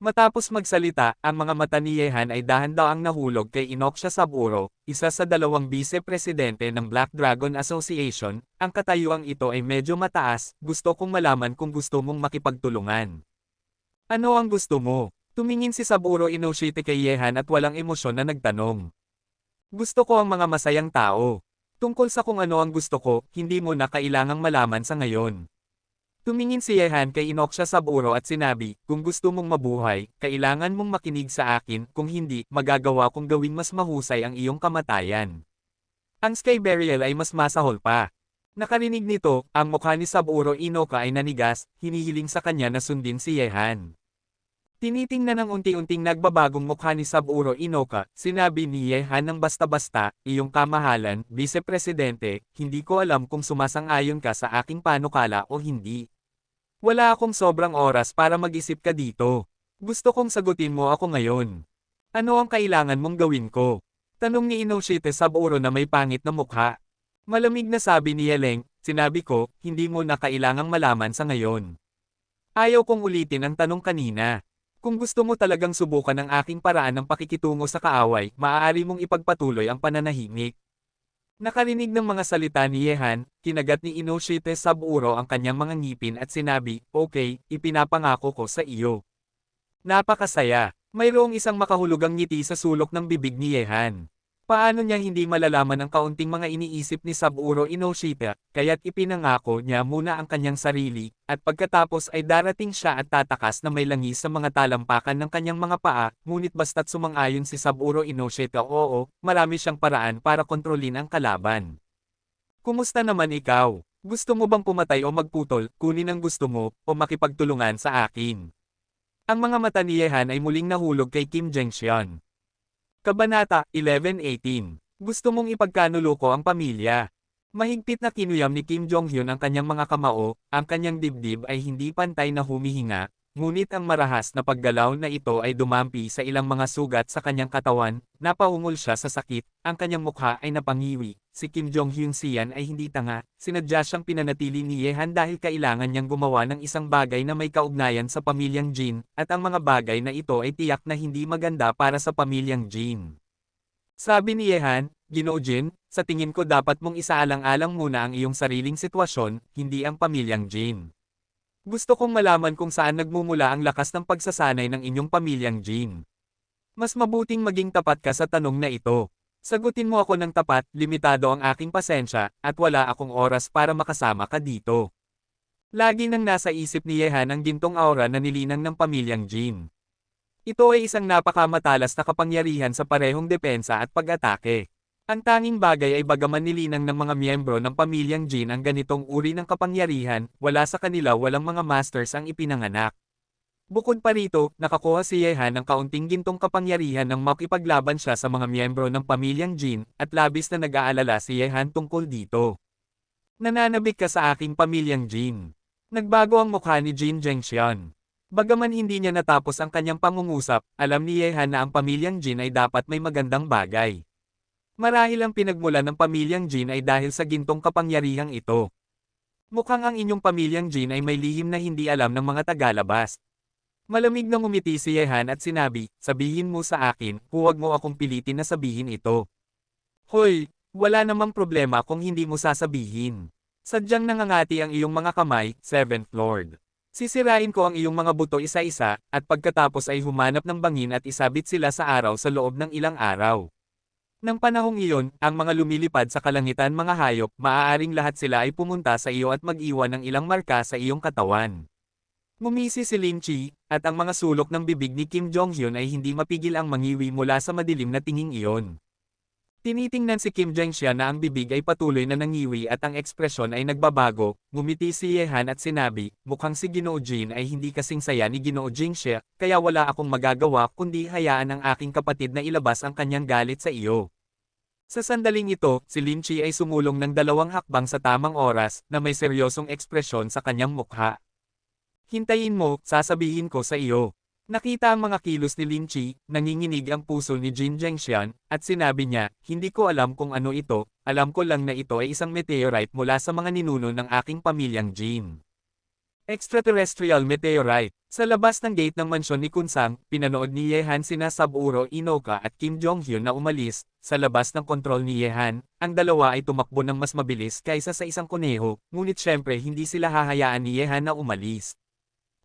[SPEAKER 1] Matapos magsalita, ang mga mata ni Yehan ay dahan-daang nahulog kay Inoksha Saburo, isa sa 2 bise-presidente ng Black Dragon Association. Ang katayuang ito ay medyo mataas, gusto kong malaman kung gusto mong makipagtulungan. Ano ang gusto mo? Tumingin si Saburo Inoshite kay Yehan at walang emosyon na nagtanong. Gusto ko ang mga masayang tao. Tungkol sa kung ano ang gusto ko, hindi mo na kailangang malaman sa ngayon. Tumingin si Yehan kay Inoksha Saburo at sinabi, kung gusto mong mabuhay, kailangan mong makinig sa akin, kung hindi, magagawa kong gawing mas mahusay ang iyong kamatayan. Ang Sky Burial ay mas masahol pa. Nakarinig nito, ang mukha ni Saburo Inoka ay nanigas, hinihiling sa kanya na sundin si Yehan. Tinitingnan ng unti-unting nagbabagong mukha ni Saburo Inoka, sinabi ni Yehan ng basta-basta, iyong kamahalan, Vice-Presidente, hindi ko alam kung sumasang-ayon ka sa aking panukala o hindi. Wala akong sobrang oras para mag-isip ka dito. Gusto kong sagutin mo ako ngayon. Ano ang kailangan mong gawin ko? Tanong ni Inoshite Saburo na may pangit na mukha. Malamig na sabi ni Yeleng, sinabi ko, hindi mo na kailangang malaman sa ngayon. Ayaw kong ulitin ang tanong kanina. Kung gusto mo talagang subukan ang aking paraan ng pakikitungo sa kaaway, maaari mong ipagpatuloy ang pananahimik. Nakarinig ng mga salita ni Yehan, kinagat ni Inoshite Saburo ang kanyang mga ngipin at sinabi, okay, ipinapangako ko sa iyo. Napakasaya. Mayroong isang makahulugang ngiti sa sulok ng bibig ni Yehan. Paano niya hindi malalaman ang kaunting mga iniisip ni Saburo Inoshite, kaya't ipinangako niya muna ang kanyang sarili, at pagkatapos ay darating siya at tatakas na may langis sa mga talampakan ng kanyang mga paa, ngunit basta't sumang-ayon si Saburo Inoshite oo, marami siyang paraan para kontrolin ang kalaban. Kumusta naman ikaw? Gusto mo bang pumatay o magputol, kunin ang gusto mo, o makipagtulungan sa akin? Ang mga mata ni Yehan ay muling nahulog kay Kim Zhengxian. Kabanata 11-18. Gusto mong ipagkanulo ko ang pamilya. Mahigpit na kinuyam ni Kim Jong-hyun ang kanyang mga kamao, ang kanyang dibdib ay hindi pantay na humihinga, ngunit ang marahas na paggalaw na ito ay dumampi sa ilang mga sugat sa kanyang katawan, napaungol siya sa sakit, ang kanyang mukha ay napangiwi. Si Kim Jong-hyun siyan ay hindi tanga, sinadya siyang pinanatili ni Yehan dahil kailangan niyang gumawa ng isang bagay na may kaugnayan sa pamilyang Jin, at ang mga bagay na ito ay tiyak na hindi maganda para sa pamilyang Jin. Sabi ni Yehan, Ginoo Jin, sa tingin ko dapat mong isaalang-alang muna ang iyong sariling sitwasyon, hindi ang pamilyang Jin. Gusto kong malaman kung saan nagmumula ang lakas ng pagsasanay ng inyong pamilyang Jin. Mas mabuting maging tapat ka sa tanong na ito. Sagutin mo ako ng tapat, limitado ang aking pasensya, at wala akong oras para makasama ka dito. Lagi nang nasa isip ni Yehan ang gintong aura na nilinang ng pamilyang Jin. Ito ay isang napakamatalas na kapangyarihan sa parehong depensa at pag-atake. Ang tanging bagay ay bagaman nilinang ng mga miyembro ng pamilyang Jin ang ganitong uri ng kapangyarihan, wala sa kanila walang mga masters ang ipinanganak. Bukod pa rito, nakakuha si Yehan ng kaunting gintong kapangyarihan nang makipaglaban siya sa mga miyembro ng pamilyang Jin, at labis na nag-aalala si Yehan tungkol dito. Nananabik ka sa aking pamilyang Jin. Nagbago ang mukha ni Jin Zhengxian. Bagaman hindi niya natapos ang kanyang pangungusap, alam ni Yehan na ang pamilyang Jin ay dapat may magandang bagay. Marahil ang pinagmulan ng pamilyang Jin ay dahil sa gintong kapangyarihang ito. Mukhang ang inyong pamilyang Jin ay may lihim na hindi alam ng mga tagalabas. Malamig na ngumiti si Yehan at sinabi, sabihin mo sa akin, huwag mo akong pilitin na sabihin ito. Hoy, wala namang problema kung hindi mo sasabihin. Sadyang nangangati ang iyong mga kamay, 7th Lord. Sisirain ko ang iyong mga buto isa-isa, at pagkatapos ay humanap ng bangin at isabit sila sa araw sa loob ng ilang araw. Nang panahong iyon, ang mga lumilipad sa kalangitan mga hayop, maaaring lahat sila ay pumunta sa iyo at mag-iwan ng ilang marka sa iyong katawan. Ngumisi si Lin Chi, at ang mga sulok ng bibig ni Kim Jong-hyun ay hindi mapigil ang mangiwi mula sa madilim na tinging iyon. Tinitingnan si Kim Jong-hyun na ang bibig ay patuloy na nangiwi at ang ekspresyon ay nagbabago, ngumiti si Yehan at sinabi, mukhang si Ginoo Jin ay hindi kasing saya ni Ginoo Jingxia, kaya wala akong magagawa kundi hayaan ang aking kapatid na ilabas ang kanyang galit sa iyo. Sa sandaling ito, si Lin Chi ay sumulong ng 2 hakbang sa tamang oras, na may seryosong ekspresyon sa kanyang mukha. Hintayin mo, sasabihin ko sa iyo. Nakita ang mga kilos ni Lin Chi, nanginginig ang puso ni Jin Zhengxian, at sinabi niya, hindi ko alam kung ano ito, alam ko lang na ito ay isang meteorite mula sa mga ninuno ng aking pamilyang Jin. Extraterrestrial meteorite. Sa labas ng gate ng mansyon ni Kunsang, pinanood ni Yehan sina Saburo Inoka at Kim Jong-hyun na umalis. Sa labas ng kontrol ni Yehan, ang dalawa ay tumakbo ng mas mabilis kaysa sa isang kuneho, ngunit syempre hindi sila hahayaan ni Yehan na umalis.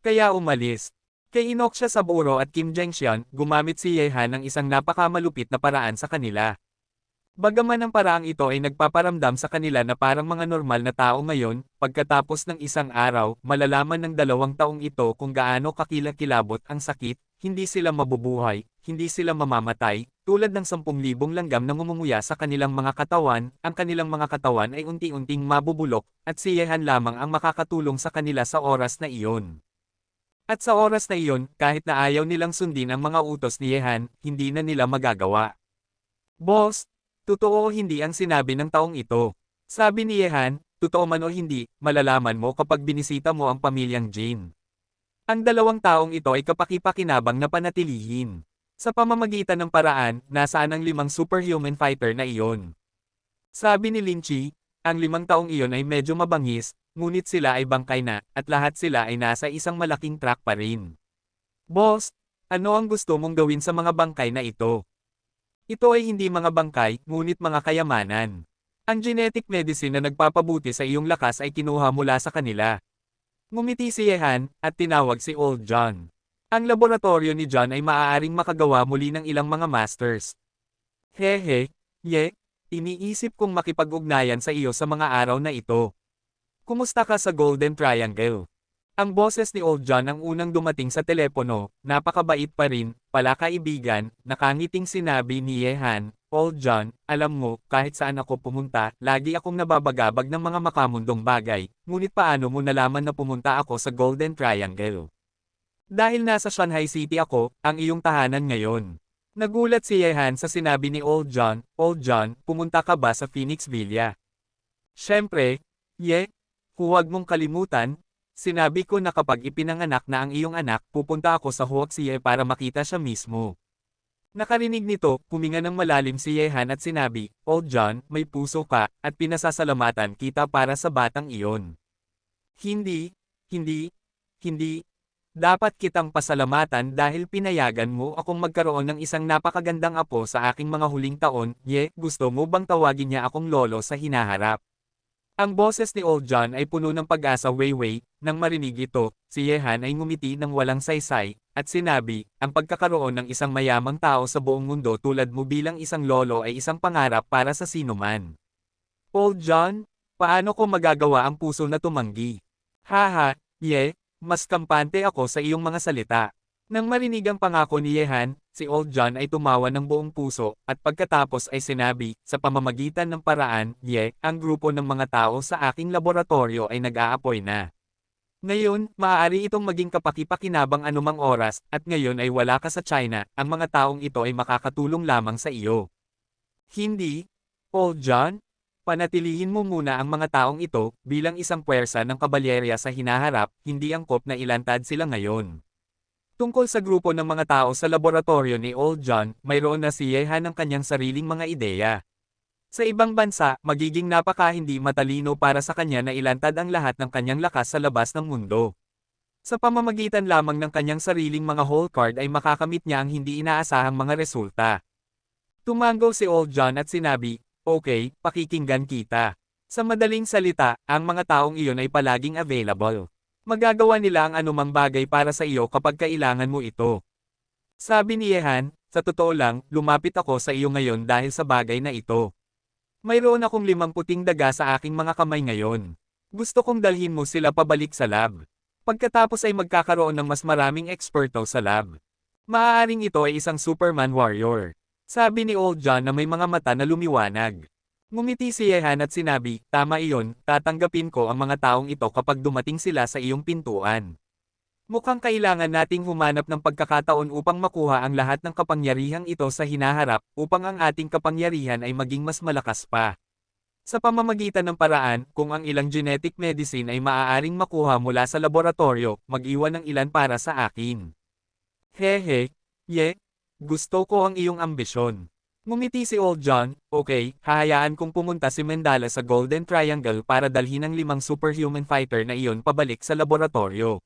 [SPEAKER 1] Kaya umalis. Kay Inoksha Saburo at Kim Jonghyun, gumamit si Yehan ng isang napakamalupit na paraan sa kanila. Bagaman ang paraang ito ay nagpaparamdam sa kanila na parang mga normal na tao ngayon, pagkatapos ng isang araw, malalaman ng 2 taong ito kung gaano kakilakilabot ang sakit, hindi sila mabubuhay, hindi sila mamamatay, tulad ng 10,000 langgam na ngumumuya sa kanilang mga katawan, ang kanilang mga katawan ay unti-unting mabubulok, at si Yehan lamang ang makakatulong sa kanila sa oras na iyon. At sa oras na iyon, kahit na ayaw nilang sundin ang mga utos ni Yehan, hindi na nila magagawa. Boss, totoo o hindi ang sinabi ng taong ito. Sabi ni Yehan, totoo man o hindi, malalaman mo kapag binisita mo ang pamilyang Jin. Ang 2 taong ito ay kapaki-pakinabang na panatilihin. Sa pamamagitan ng paraan, nasaan ang 5 superhuman fighter na iyon. Sabi ni Lin Chi, ang 5 taong iyon ay medyo mabangis, ngunit sila ay bangkay na, at lahat sila ay nasa isang malaking truck pa rin. Boss, ano ang gusto mong gawin sa mga bangkay na ito? Ito ay hindi mga bangkay, ngunit mga kayamanan. Ang genetic medicine na nagpapabuti sa iyong lakas ay kinuha mula sa kanila. Ngumiti si Yehan, at tinawag si Old John. Ang laboratorio ni John ay maaaring makagawa muli ng ilang mga masters. Hehe, iniisip kong makipag-ugnayan sa iyo sa mga araw na ito. Kumusta ka sa Golden Triangle? Ang boses ni Old John ang unang dumating sa telepono, napakabait pa rin, pala kaibigan, nakangiting sinabi ni Yehan, Old John, alam mo, kahit saan ako pumunta, lagi akong nababagabag ng mga makamundong bagay, ngunit paano mo nalaman na pumunta ako sa Golden Triangle? Dahil nasa Shanghai City ako, ang iyong tahanan ngayon. Nagulat si Yehan sa sinabi ni Old John, pumunta ka ba sa Phoenix Villa? Siyempre, huwag mong kalimutan, sinabi ko na kapag ipinanganak na ang iyong anak, pupunta ako sa Huaxie para makita siya mismo. Nakarinig nito, huminga ng malalim si Yehan at sinabi, Old John, may puso ka, at pinasasalamatan kita para sa batang iyon. Hindi. Dapat kitang pasalamatan dahil pinayagan mo akong magkaroon ng isang napakagandang apo sa aking mga huling taon. Gusto mo bang tawagin niya akong lolo sa hinaharap? Ang boses ni Old John ay puno ng pag-asa. Nang marinig ito, si Yehan ay ngumiti ng walang saysay, at sinabi, ang pagkakaroon ng isang mayamang tao sa buong mundo tulad mo bilang isang lolo ay isang pangarap para sa sinuman. Old John, paano ko magagawa ang puso na tumanggi? Haha, mas kampante ako sa iyong mga salita. Nang marinig ang pangako ni Yehan, si Old John ay tumawa ng buong puso, at pagkatapos ay sinabi, sa pamamagitan ng paraan, ang grupo ng mga tao sa aking laboratorio ay nag-aapoy na. Ngayon, maaari itong maging kapaki-pakinabang anumang oras, at ngayon ay wala ka sa China, ang mga taong ito ay makakatulong lamang sa iyo. Hindi, Old John? Panatilihin mo muna ang mga taong ito, bilang isang puwersa ng kabalyerya sa hinaharap, hindi angkop na ilantad sila ngayon. Tungkol sa grupo ng mga tao sa laboratorio ni Old John, mayroon na si Yehan ng kanyang sariling mga ideya. Sa ibang bansa, magiging napaka-hindi matalino para sa kanya na ilantad ang lahat ng kanyang lakas sa labas ng mundo. Sa pamamagitan lamang ng kanyang sariling mga hole card ay makakamit niya ang hindi inaasahang mga resulta. Tumango si Old John at sinabi, okay, pakikinggan kita. Sa madaling salita, ang mga taong iyon ay palaging available. Magagawa nila ang anumang bagay para sa iyo kapag kailangan mo ito. Sabi ni Yehan, sa totoo lang, lumapit ako sa iyo ngayon dahil sa bagay na ito. Mayroon akong 5 puting daga sa aking mga kamay ngayon. Gusto kong dalhin mo sila pabalik sa lab. Pagkatapos ay magkakaroon ng mas maraming eksperto sa lab. Maaaring ito ay isang Superman warrior. Sabi ni Old John na may mga mata na lumiwanag. Ngumiti si Yehan at sinabi, tama iyon, tatanggapin ko ang mga taong ito kapag dumating sila sa iyong pintuan. Mukhang kailangan nating humanap ng pagkakataon upang makuha ang lahat ng kapangyarihang ito sa hinaharap upang ang ating kapangyarihan ay maging mas malakas pa. Sa pamamagitan ng paraan, kung ang ilang genetic medicine ay maaaring makuha mula sa laboratorio, mag-iwan ng ilan para sa akin. Hehe, gusto ko ang iyong ambisyon. Ngumiti si Old John, okay, hahayaan kong pumunta si Mendala sa Golden Triangle para dalhin ang 5 superhuman fighter na iyon pabalik sa laboratorio.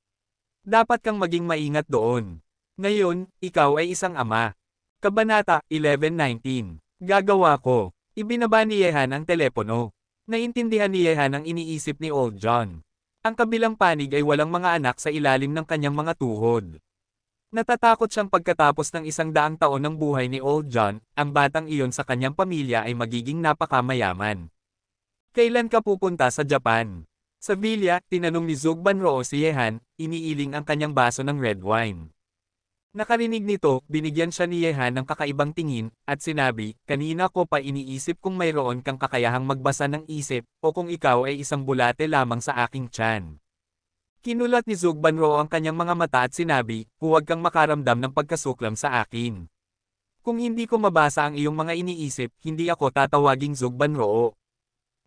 [SPEAKER 1] Dapat kang maging maingat doon. Ngayon, ikaw ay isang ama. Kabanata 11:19. Gagawa ko. Ibinaba ni Yehan ang telepono. Naintindihan ni Yehan ang iniisip ni Old John. Ang kabilang panig ay walang mga anak sa ilalim ng kanyang mga tuhod. Natatakot siyang pagkatapos ng 100 taon ng buhay ni Old John, ang batang iyon sa kanyang pamilya ay magiging napakamayaman. Kailan ka pupunta sa Japan? Sa villa, tinanong ni Zugban Roo si Yehan, iniiling ang kanyang baso ng red wine. Nakarinig nito, binigyan siya ni Yehan ng kakaibang tingin, at sinabi, kanina ko pa iniisip kung mayroon kang kakayahang magbasa ng isip, o kung ikaw ay isang bulate lamang sa aking tiyan. Kinulat ni Zugban Roo ang kanyang mga mata at sinabi, huwag kang makaramdam ng pagkasuklam sa akin. Kung hindi ko mabasa ang iyong mga iniisip, hindi ako tatawaging Zugban Roo.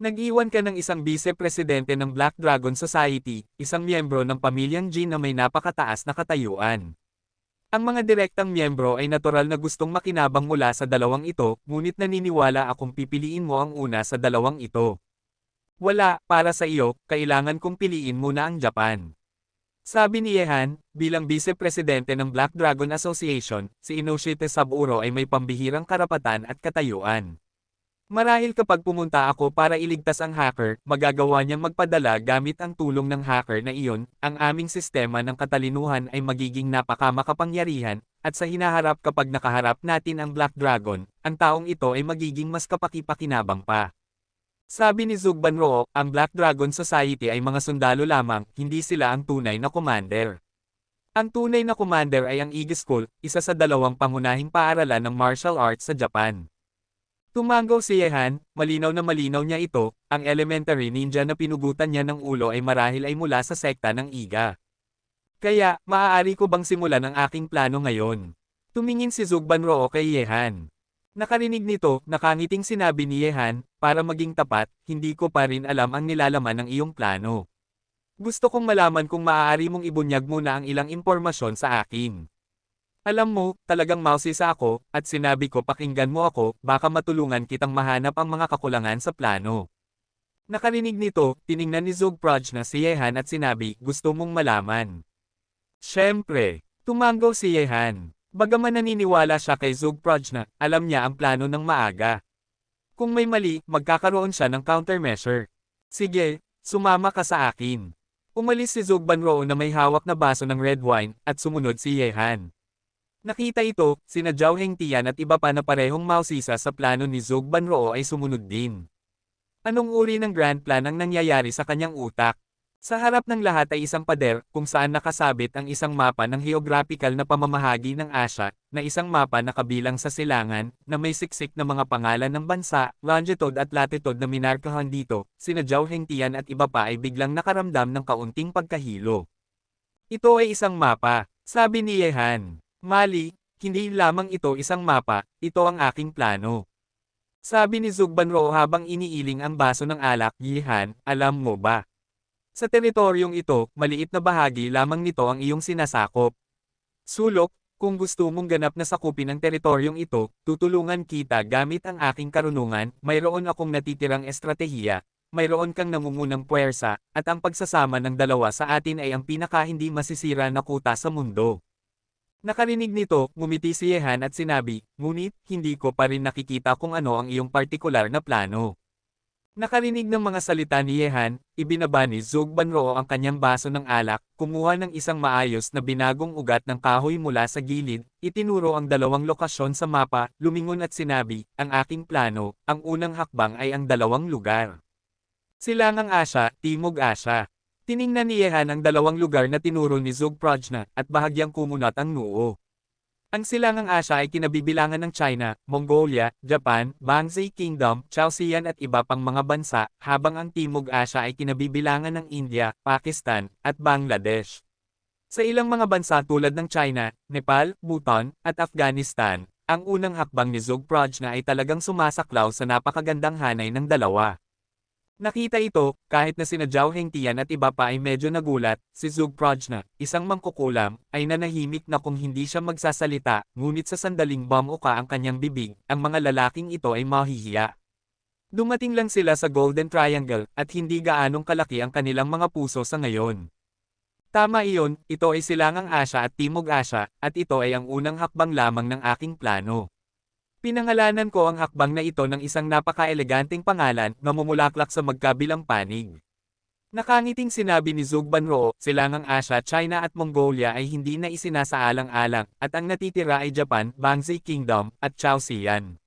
[SPEAKER 1] Nag-iwan ka ng isang vice-presidente ng Black Dragon Society, isang miyembro ng pamilyang Jin na may napakataas na katayuan. Ang mga direktang miyembro ay natural na gustong makinabang mula sa dalawang ito, ngunit naniniwala akong pipiliin mo ang una sa dalawang ito. Wala, para sa iyo, kailangan kong piliin muna ang Japan. Sabi ni Yehan, bilang vice-presidente ng Black Dragon Association, si Inoshite Saburo ay may pambihirang karapatan at katayuan. Marahil kapag pumunta ako para iligtas ang hacker, magagawa niyang magpadala gamit ang tulong ng hacker na iyon, ang aming sistema ng katalinuhan ay magiging napakamakapangyarihan, at sa hinaharap kapag nakaharap natin ang Black Dragon, ang taong ito ay magiging mas kapaki-pakinabang pa. Sabi ni Zugban Roo, ang Black Dragon Society ay mga sundalo lamang, hindi sila ang tunay na commander. Ang tunay na commander ay ang Ige School, isa sa 2 pangunahing paaralan ng martial arts sa Japan. Tumango si Yehan, malinaw na malinaw niya ito, ang elementary ninja na pinugutan niya ng ulo ay marahil ay mula sa sekta ng Iga. Kaya, maaari ko bang simulan ang aking plano ngayon? Tumingin si Zugban Roo kay Yehan. Nakarinig nito, nakangiting sinabi ni Yehan, para maging tapat, hindi ko pa rin alam ang nilalaman ng iyong plano. Gusto kong malaman kung maaari mong ibunyag muna ang ilang impormasyon sa akin. Alam mo, talagang mausisa ako, at sinabi ko pakinggan mo ako, baka matulungan kitang mahanap ang mga kakulangan sa plano. Nakarinig nito, tiningnan ni Zugproj na si Yehan at sinabi, gusto mong malaman. Siyempre, tumango si Yehan. Bagaman naniniwala siya kay Zugproj na, alam niya ang plano ng maaga. Kung may mali, magkakaroon siya ng countermeasure. Sige, sumama ka sa akin. Umalis si Zugban Roo na may hawak na baso ng red wine, at sumunod si Yehan. Nakita ito, sina Zhao Hengtian at iba pa na parehong mausisa sa plano ni Zugban Roo ay sumunod din. Anong uri ng grand plan ang nangyayari sa kanyang utak? Sa harap ng lahat ay isang pader, kung saan nakasabit ang isang mapa ng geographical na pamamahagi ng Asya, na isang mapa na kabilang sa silangan, na may siksik na mga pangalan ng bansa, longitude at latitude na minarkahan dito, sina Zhao Hengtian at iba pa ay biglang nakaramdam ng kaunting pagkahilo. Ito ay isang mapa, sabi ni Yehan. Mali, hindi lamang ito isang mapa, ito ang aking plano. Sabi ni Zugban Roo habang iniiling ang baso ng alak, Yehan, alam mo ba? Sa teritoryong ito, maliit na bahagi lamang nito ang iyong sinasakop. Sulok, kung gusto mong ganap na sakupin ang teritoryong ito, tutulungan kita gamit ang aking karunungan, mayroon akong natitirang estratehiya, mayroon kang nangungunang puwersa, at ang pagsasama ng dalawa sa atin ay ang pinaka hindi masisira na kuta sa mundo. Nakarinig nito, ngumiti si Yehan at sinabi, ngunit, hindi ko pa rin nakikita kung ano ang iyong partikular na plano. Nakarinig ng mga salita ni Yehan, ibinaba ni Zhou Banroo ang kanyang baso ng alak, kumuha ng isang maayos na binagong ugat ng kahoy mula sa gilid, itinuro ang dalawang lokasyon sa mapa, lumingon at sinabi, ang aking plano, ang unang hakbang ay ang dalawang lugar. Silangang Asya, Timog Asya. Tiningnan ni Yehan ang dalawang lugar na tinuro ni Zhou Prajna, at bahagyang kumunat ang noo. Ang Silangang Asya ay kinabibilangan ng China, Mongolia, Japan, Bangzai Kingdom, Chaosian at iba pang mga bansa, habang ang Timog Asya ay kinabibilangan ng India, Pakistan, at Bangladesh. Sa ilang mga bansa tulad ng China, Nepal, Bhutan, at Afghanistan, ang unang hakbang ni Zhou Prajna ay talagang sumasaklaw sa napakagandang hanay ng dalawa. Nakita ito, kahit na sina Zhao Hengtian at iba pa ay medyo nagulat, si Zhou Prajna, isang mangkukulam, ay nanahimik na kung hindi siya magsasalita, ngunit sa sandaling bumuka ang kanyang bibig, ang mga lalaking ito ay mahihiya. Dumating lang sila sa Golden Triangle, at hindi gaanong kalaki ang kanilang mga puso sa ngayon. Tama iyon, ito ay Silangang Asya at Timog Asya, at ito ay ang unang hakbang lamang ng aking plano. Pinangalanan ko ang hakbang na ito ng isang napaka-eleganteng pangalan na mumulaklak sa magkabilang panig. Nakangiting sinabi ni Zhou Banroo, Silangang Asya, China at Mongolia ay hindi na isinasaalang-alang, at ang natitira ay Japan, Bangzai Kingdom, at Chaosian.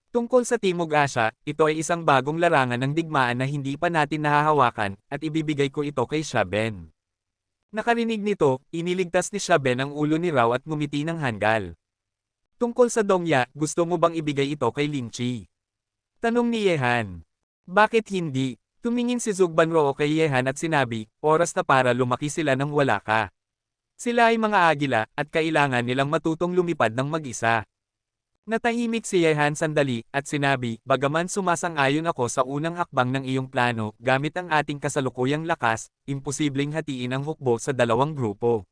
[SPEAKER 1] Tungkol sa Timog Asya, ito ay isang bagong larangan ng digmaan na hindi pa natin nahahawakan, at ibibigay ko ito kay Shaben. Nakarinig nito, iniligtas ni Shaben ang ulo ni Rao at ngumiti ng hanggal. Tungkol sa Dongya, gusto mo bang ibigay ito kay Lin Chi? Tanong ni Yehan. Bakit hindi? Tumingin si Zhou Banroo kay Yehan at sinabi, oras na para lumaki sila nang wala ka. Sila ay mga agila, at kailangan nilang matutong lumipad ng mag-isa. Natahimik si Yehan sandali, at sinabi, bagaman sumasang-ayon ako sa unang hakbang ng iyong plano, gamit ang ating kasalukuyang lakas, imposibleng hatiin ang hukbo sa dalawang grupo.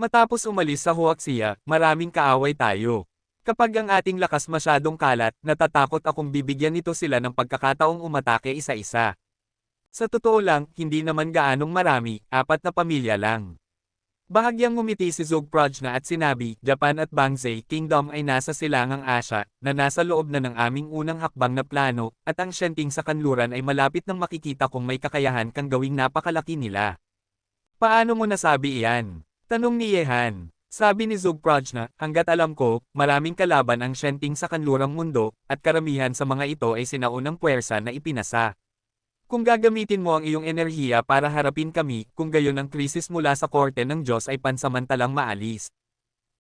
[SPEAKER 1] Matapos umalis sa Huaxia, maraming kaaway tayo. Kapag ang ating lakas masyadong kalat, natatakot akong bibigyan nito sila ng pagkakataong umatake isa-isa. Sa totoo lang, hindi naman gaanong marami, 4 na pamilya lang. Bahagyang ngumiti si Zhou Prajna at sinabi, Japan at Bangzai Kingdom ay nasa Silangang Asya, na nasa loob na ng aming unang hakbang na plano, at ang Shenting sa kanluran ay malapit nang makikita kung may kakayahan kang gawing napakalaki nila. Paano mo nasabi iyan? Tanong ni Yehan. Sabi ni Zhou Prajna, hanggat alam ko, maraming kalaban ang Shenting sa kanlurang mundo, at karamihan sa mga ito ay sinaunang puwersa na ipinasa. Kung gagamitin mo ang iyong enerhiya para harapin kami, kung gayon ang krisis mula sa korte ng Diyos ay pansamantalang maalis.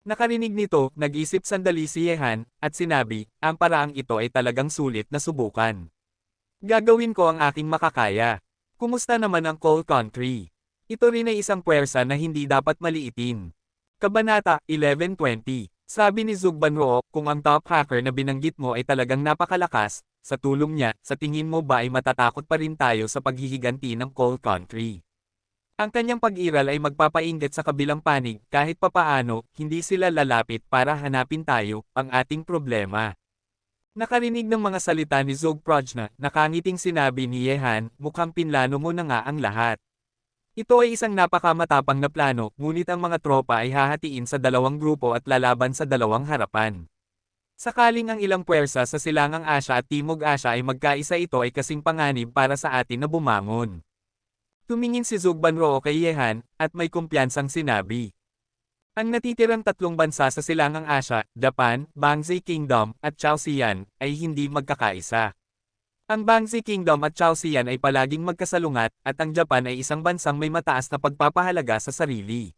[SPEAKER 1] Nakarinig nito, nag-isip sandali si Yehan, at sinabi, ang paraang ito ay talagang sulit na subukan. Gagawin ko ang aking makakaya. Kumusta naman ang Coal Country? Ito rin ay isang puwersa na hindi dapat maliitin. Kabanata 11:20. Sabi ni Zhou Banroo, kung ang top hacker na binanggit mo ay talagang napakalakas, sa tulong niya, sa tingin mo ba ay matatakot pa rin tayo sa paghihiganti ng Coal Country? Ang kanyang pag-iral ay magpapainggit sa kabilang panig, kahit papaano, hindi sila lalapit para hanapin tayo, ang ating problema. Nakarinig ng mga salita ni Zhou Prajna, nakangiting sinabi ni Yehan, mukhang pinlano mo na nga ang lahat. Ito ay isang napakamatapang na plano, ngunit ang mga tropa ay hahatiin sa dalawang grupo at lalaban sa dalawang harapan. Sakaling ang ilang puwersa sa Silangang Asya at Timog Asya ay magkaisa, ito ay kasing panganib para sa atin na bumangon. Tumingin si Zhou Banroo kay Yehan, at may kumpiyansang sinabi. Ang natitirang 3 bansa sa Silangang Asya, Japan, Bangzai Kingdom, at Chaosian, ay hindi magkakaisa. Ang Bangzai Kingdom at Chaosian ay palaging magkasalungat, at ang Japan ay isang bansang may mataas na pagpapahalaga sa sarili.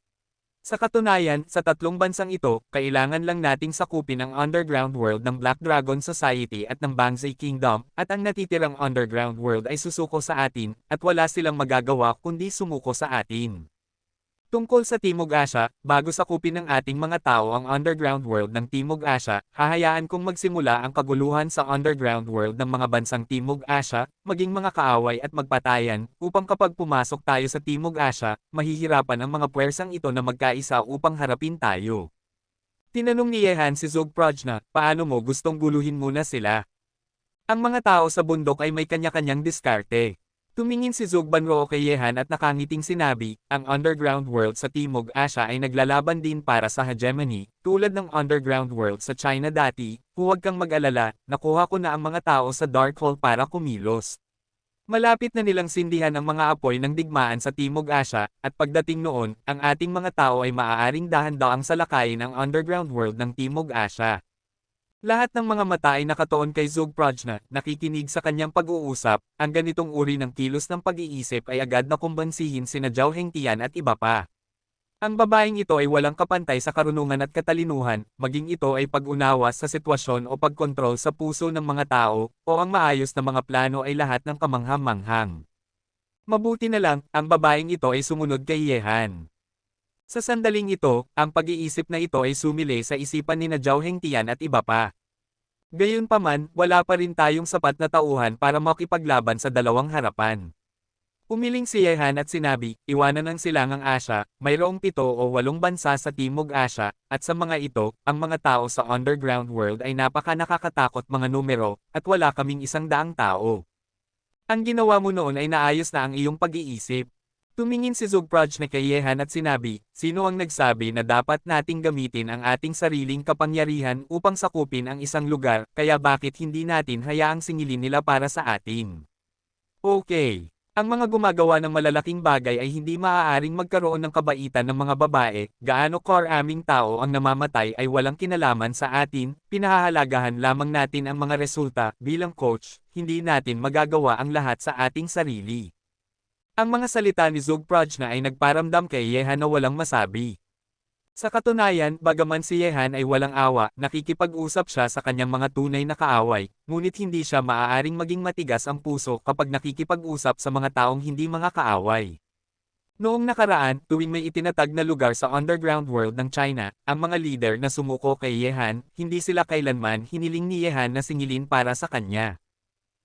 [SPEAKER 1] Sa katunayan, sa 3 bansang ito, kailangan lang nating sakupin ang underground world ng Black Dragon Society at ng Bangzai Kingdom, at ang natitirang underground world ay susuko sa atin, at wala silang magagawa kundi sumuko sa atin. Tungkol sa Timog Asya, bago sakupin ng ating mga tao ang underground world ng Timog Asya, hahayaan kong magsimula ang kaguluhan sa underground world ng mga bansang Timog Asya, maging mga kaaway at magpatayan, upang kapag pumasok tayo sa Timog Asya, mahihirapan ang mga puwersang ito na magkaisa upang harapin tayo. Tinanong ni Yehan si Zhou Prajna, paano mo gustong guluhin muna sila? Ang mga tao sa bundok ay may kanya-kanyang diskarte. Tumingin si Zhou Banroo kay Yehan at nakangiting sinabi, ang underground world sa Timog Asya ay naglalaban din para sa hegemony, tulad ng underground world sa China dati, huwag kang mag-alala, nakuha ko na ang mga tao sa Dark Hole para kumilos. Malapit na nilang sindihan ang mga apoy ng digmaan sa Timog Asya, at pagdating noon, ang ating mga tao ay maaaring dahan-daang salakayin ang underground world ng Timog Asya. Lahat ng mga mata ay nakatuon kay Zugprojna, nakikinig sa kanyang pag-uusap, ang ganitong uri ng kilos ng pag-iisip ay agad na kumbansihin sina Zhao Hengtian at iba pa. Ang babaeng ito ay walang kapantay sa karunungan at katalinuhan, maging ito ay pag-unawa sa sitwasyon o pagkontrol sa puso ng mga tao, o ang maayos na mga plano ay lahat ng kamanghang-manghang. Mabuti na lang, ang babaeng ito ay sumunod kay Yehan. Sa sandaling ito, ang pag-iisip na ito ay sumili sa isipan ni Zhao Hengtian at iba pa. Gayunpaman, wala pa rin tayong sapat na tauhan para makipaglaban sa dalawang harapan. Umiling si Yehan at sinabi, iwanan ng silangang Asya, mayroong 7 o 8 bansa sa Timog Asya, at sa mga ito, ang mga tao sa underground world ay napaka-nakakatakot mga numero, at wala kaming 100 tao. Ang ginawa mo noon ay naayos na ang iyong pag-iisip. Tumingin si Zugprojna kay Yehan at sinabi, sino ang nagsabi na dapat nating gamitin ang ating sariling kapangyarihan upang sakupin ang isang lugar, kaya bakit hindi natin hayaang singilin nila para sa atin? Okay. Ang mga gumagawa ng malalaking bagay ay hindi maaaring magkaroon ng kabaitan ng mga babae, gaano karaming tao ang namamatay ay walang kinalaman sa atin, pinahahalagahan lamang natin ang mga resulta, bilang coach, hindi natin magagawa ang lahat sa ating sarili. Ang mga salita ni Zugprojna ay nagparamdam kay Yehan na walang masabi. Sa katunayan, bagaman si Yehan ay walang awa, nakikipag-usap siya sa kanyang mga tunay na kaaway, ngunit hindi siya maaaring maging matigas ang puso kapag nakikipag-usap sa mga taong hindi mga kaaway. Noong nakaraan, tuwing may itinatag na lugar sa underground world ng China, ang mga leader na sumuko kay Yehan, hindi sila kailanman hiniling ni Yehan na singilin para sa kanya.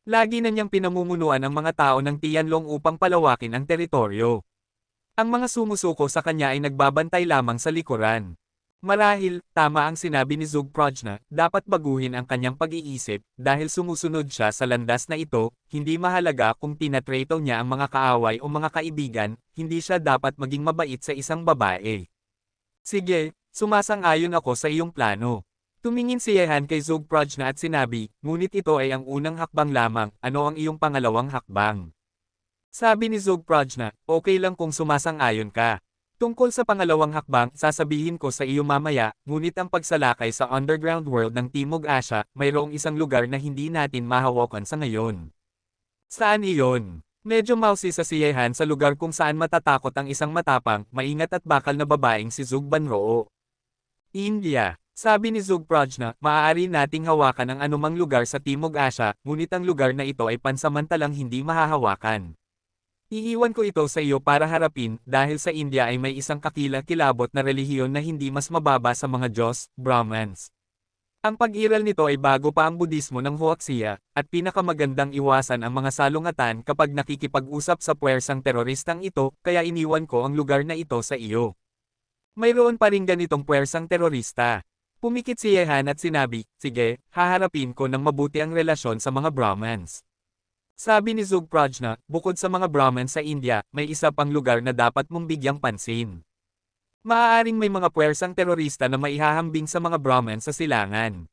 [SPEAKER 1] Lagi na niyang pinamumunuan ang mga tao ng Tianlong upang palawakin ang teritoryo. Ang mga sumusuko sa kanya ay nagbabantay lamang sa likuran. Marahil, tama ang sinabi ni Zugprojna, dapat baguhin ang kanyang pag-iisip, dahil sumusunod siya sa landas na ito, hindi mahalaga kung tinatrato niya ang mga kaaway o mga kaibigan, hindi siya dapat maging mabait sa isang babae. Sige, sumasang-ayon ako sa iyong plano. Tumingin si Yehan kay Zugprojna at sinabi, ngunit ito ay ang unang hakbang lamang, ano ang iyong pangalawang hakbang? Sabi ni Zugprojna, okay lang kung sumasang-ayon ka. Tungkol sa pangalawang hakbang, sasabihin ko sa iyo mamaya, ngunit ang pagsalakay sa underground world ng Timog Asya, mayroong isang lugar na hindi natin mahawakan sa ngayon. Saan iyon? Medyo mousy sa si Yehan sa lugar kung saan matatakot ang isang matapang, maingat at bakal na babaeng si Zugbanroo. India. Sabi ni Zugprojna, maaari nating hawakan ang anumang lugar sa Timog Asya, ngunit ang lugar na ito ay pansamantalang hindi mahahawakan. Iiwan ko ito sa iyo para harapin, dahil sa India ay may isang kakilakilabot na relihiyon na hindi mas mababa sa mga Diyos, Brahmans. Ang pag-iral nito ay bago pa ang Budismo ng Huaxia, at pinakamagandang iwasan ang mga salungatan kapag nakikipag-usap sa puwersang teroristang ito, kaya iniwan ko ang lugar na ito sa iyo. Mayroon pa ring ganitong puwersang terorista. Pumikit si Yehan at sinabi, sige, haharapin ko ng mabuti ang relasyon sa mga Brahmans. Sabi ni Zugprojna, bukod sa mga Brahmins sa India, may isa pang lugar na dapat mong bigyang pansin. Maaaring may mga puwersang terorista na maihahambing sa mga Brahmins sa silangan.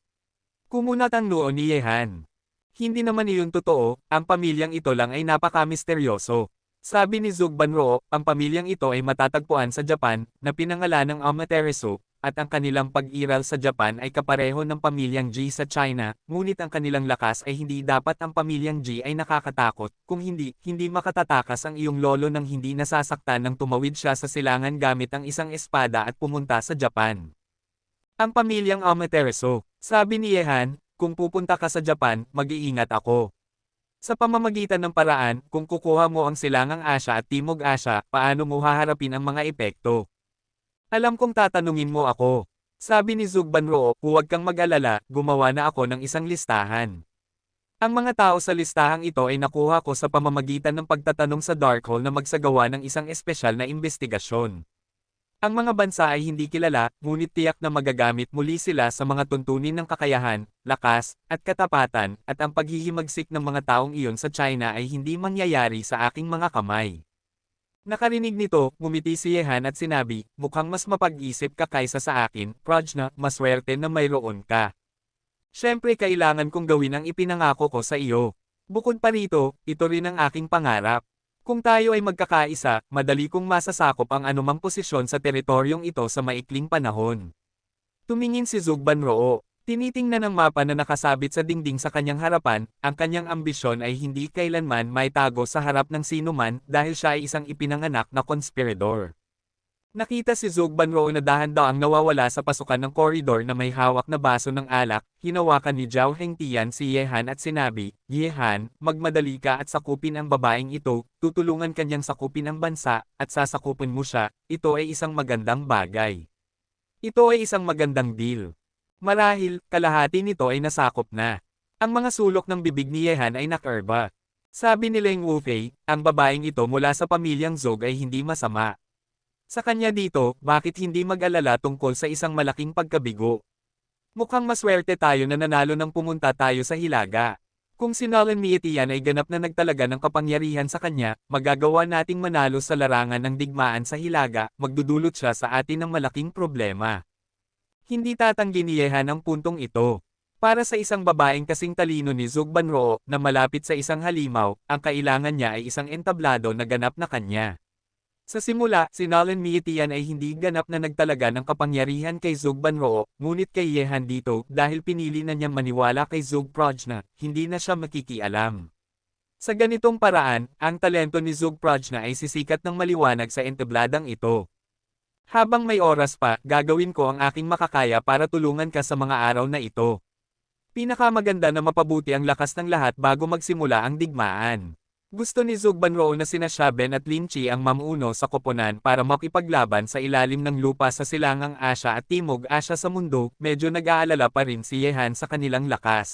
[SPEAKER 1] Kumunat ang noo ni Yehan. Hindi naman iyon totoo, ang pamilyang ito lang ay napaka-misteryoso. Sabi ni Zugbanroo, ang pamilyang ito ay matatagpuan sa Japan, na pinangalan ng Amaterasu, at ang kanilang pag-iral sa Japan ay kapareho ng pamilyang G sa China, ngunit ang kanilang lakas ay hindi dapat ang pamilyang G ay nakakatakot, kung hindi, hindi makatatakas ang iyong lolo nang hindi nasasaktan nang tumawid siya sa silangan gamit ang isang espada at pumunta sa Japan. Ang pamilyang Amaterasu, sabi ni Yehan, kung pupunta ka sa Japan, mag-iingat ako. Sa pamamagitan ng paraan, kung kukuha mo ang silangang Asya at Timog Asya, paano mo haharapin ang mga epekto? Alam kong tatanungin mo ako. Sabi ni Zugbanroo, huwag kang mag-alala, gumawa na ako ng isang listahan. Ang mga tao sa listahang ito ay nakuha ko sa pamamagitan ng pagtatanong sa Darkhold na magsagawa ng isang espesyal na investigasyon. Ang mga bansa ay hindi kilala, ngunit tiyak na magagamit muli sila sa mga tuntunin ng kakayahan, lakas, at katapatan, at ang paghihimagsik ng mga taong iyon sa China ay hindi mangyayari sa aking mga kamay. Nakarinig nito, ngumiti si Yehan at sinabi, mukhang mas mapag-isip ka kaysa sa akin, Prajna, maswerte na mayroon ka. Siyempre kailangan kong gawin ang ipinangako ko sa iyo. Bukod pa rito, ito rin ang aking pangarap. Kung tayo ay magkakaisa, madali kong masasakop ang anumang posisyon sa teritoryong ito sa maikling panahon. Tumingin si Zugbanroo. Tinitingnan ng mapa na nakasabit sa dingding sa kanyang harapan, ang kanyang ambisyon ay hindi kailanman maitago sa harap ng sinuman dahil siya ay isang ipinanganak na konspirador. Nakita si Zugbanroo na dahan-daang nawawala sa pasukan ng koridor na may hawak na baso ng alak, hinawakan ni Zhao Hengtian si Yehan at sinabi, "Yehan, magmadali ka at sakupin ang babaeng ito, tutulungan kanyang sakupin ang bansa, at sasakupin mo siya, ito ay isang magandang bagay. Ito ay isang magandang deal." Marahil, kalahati nito ay nasakop na. Ang mga sulok ng bibig ni Yehan ay nakerba. Sabi ni Leng Wufei, ang babaeng ito mula sa pamilyang Zog ay hindi masama. Sa kanya dito, bakit hindi mag-alala tungkol sa isang malaking pagkabigo? Mukhang maswerte tayo na nanalo nang pumunta tayo sa Hilaga. Kung si Nolan Mietian ay ganap na nagtalaga ng kapangyarihan sa kanya, magagawa nating manalo sa larangan ng digmaan sa Hilaga, magdudulot siya sa atin ng malaking problema. Hindi tatanggi ni Yehan ang puntong ito. Para sa isang babaeng kasing talino ni Zugbanroo, na malapit sa isang halimaw, ang kailangan niya ay isang entablado na ganap na kanya. Sa simula, si Nolan Mietian ay hindi ganap na nagtalaga ng kapangyarihan kay Zugbanroo, ngunit kay Yehan dito, dahil pinili na niyang maniwala kay Zugprojna, hindi na siya makikialam. Sa ganitong paraan, ang talento ni Zugprojna ay sisikat ng maliwanag sa entabladang ito. Habang may oras pa, gagawin ko ang aking makakaya para tulungan ka sa mga araw na ito. Pinakamaganda na mapabuti ang lakas ng lahat bago magsimula ang digmaan. Gusto ni Zugbanroo na sina Shaben at Lin Chi ang mamuno sa koponan para makipaglaban sa ilalim ng lupa sa silangang Asya at Timog Asya sa mundo, medyo nag-aalala pa rin si Yehan sa kanilang lakas.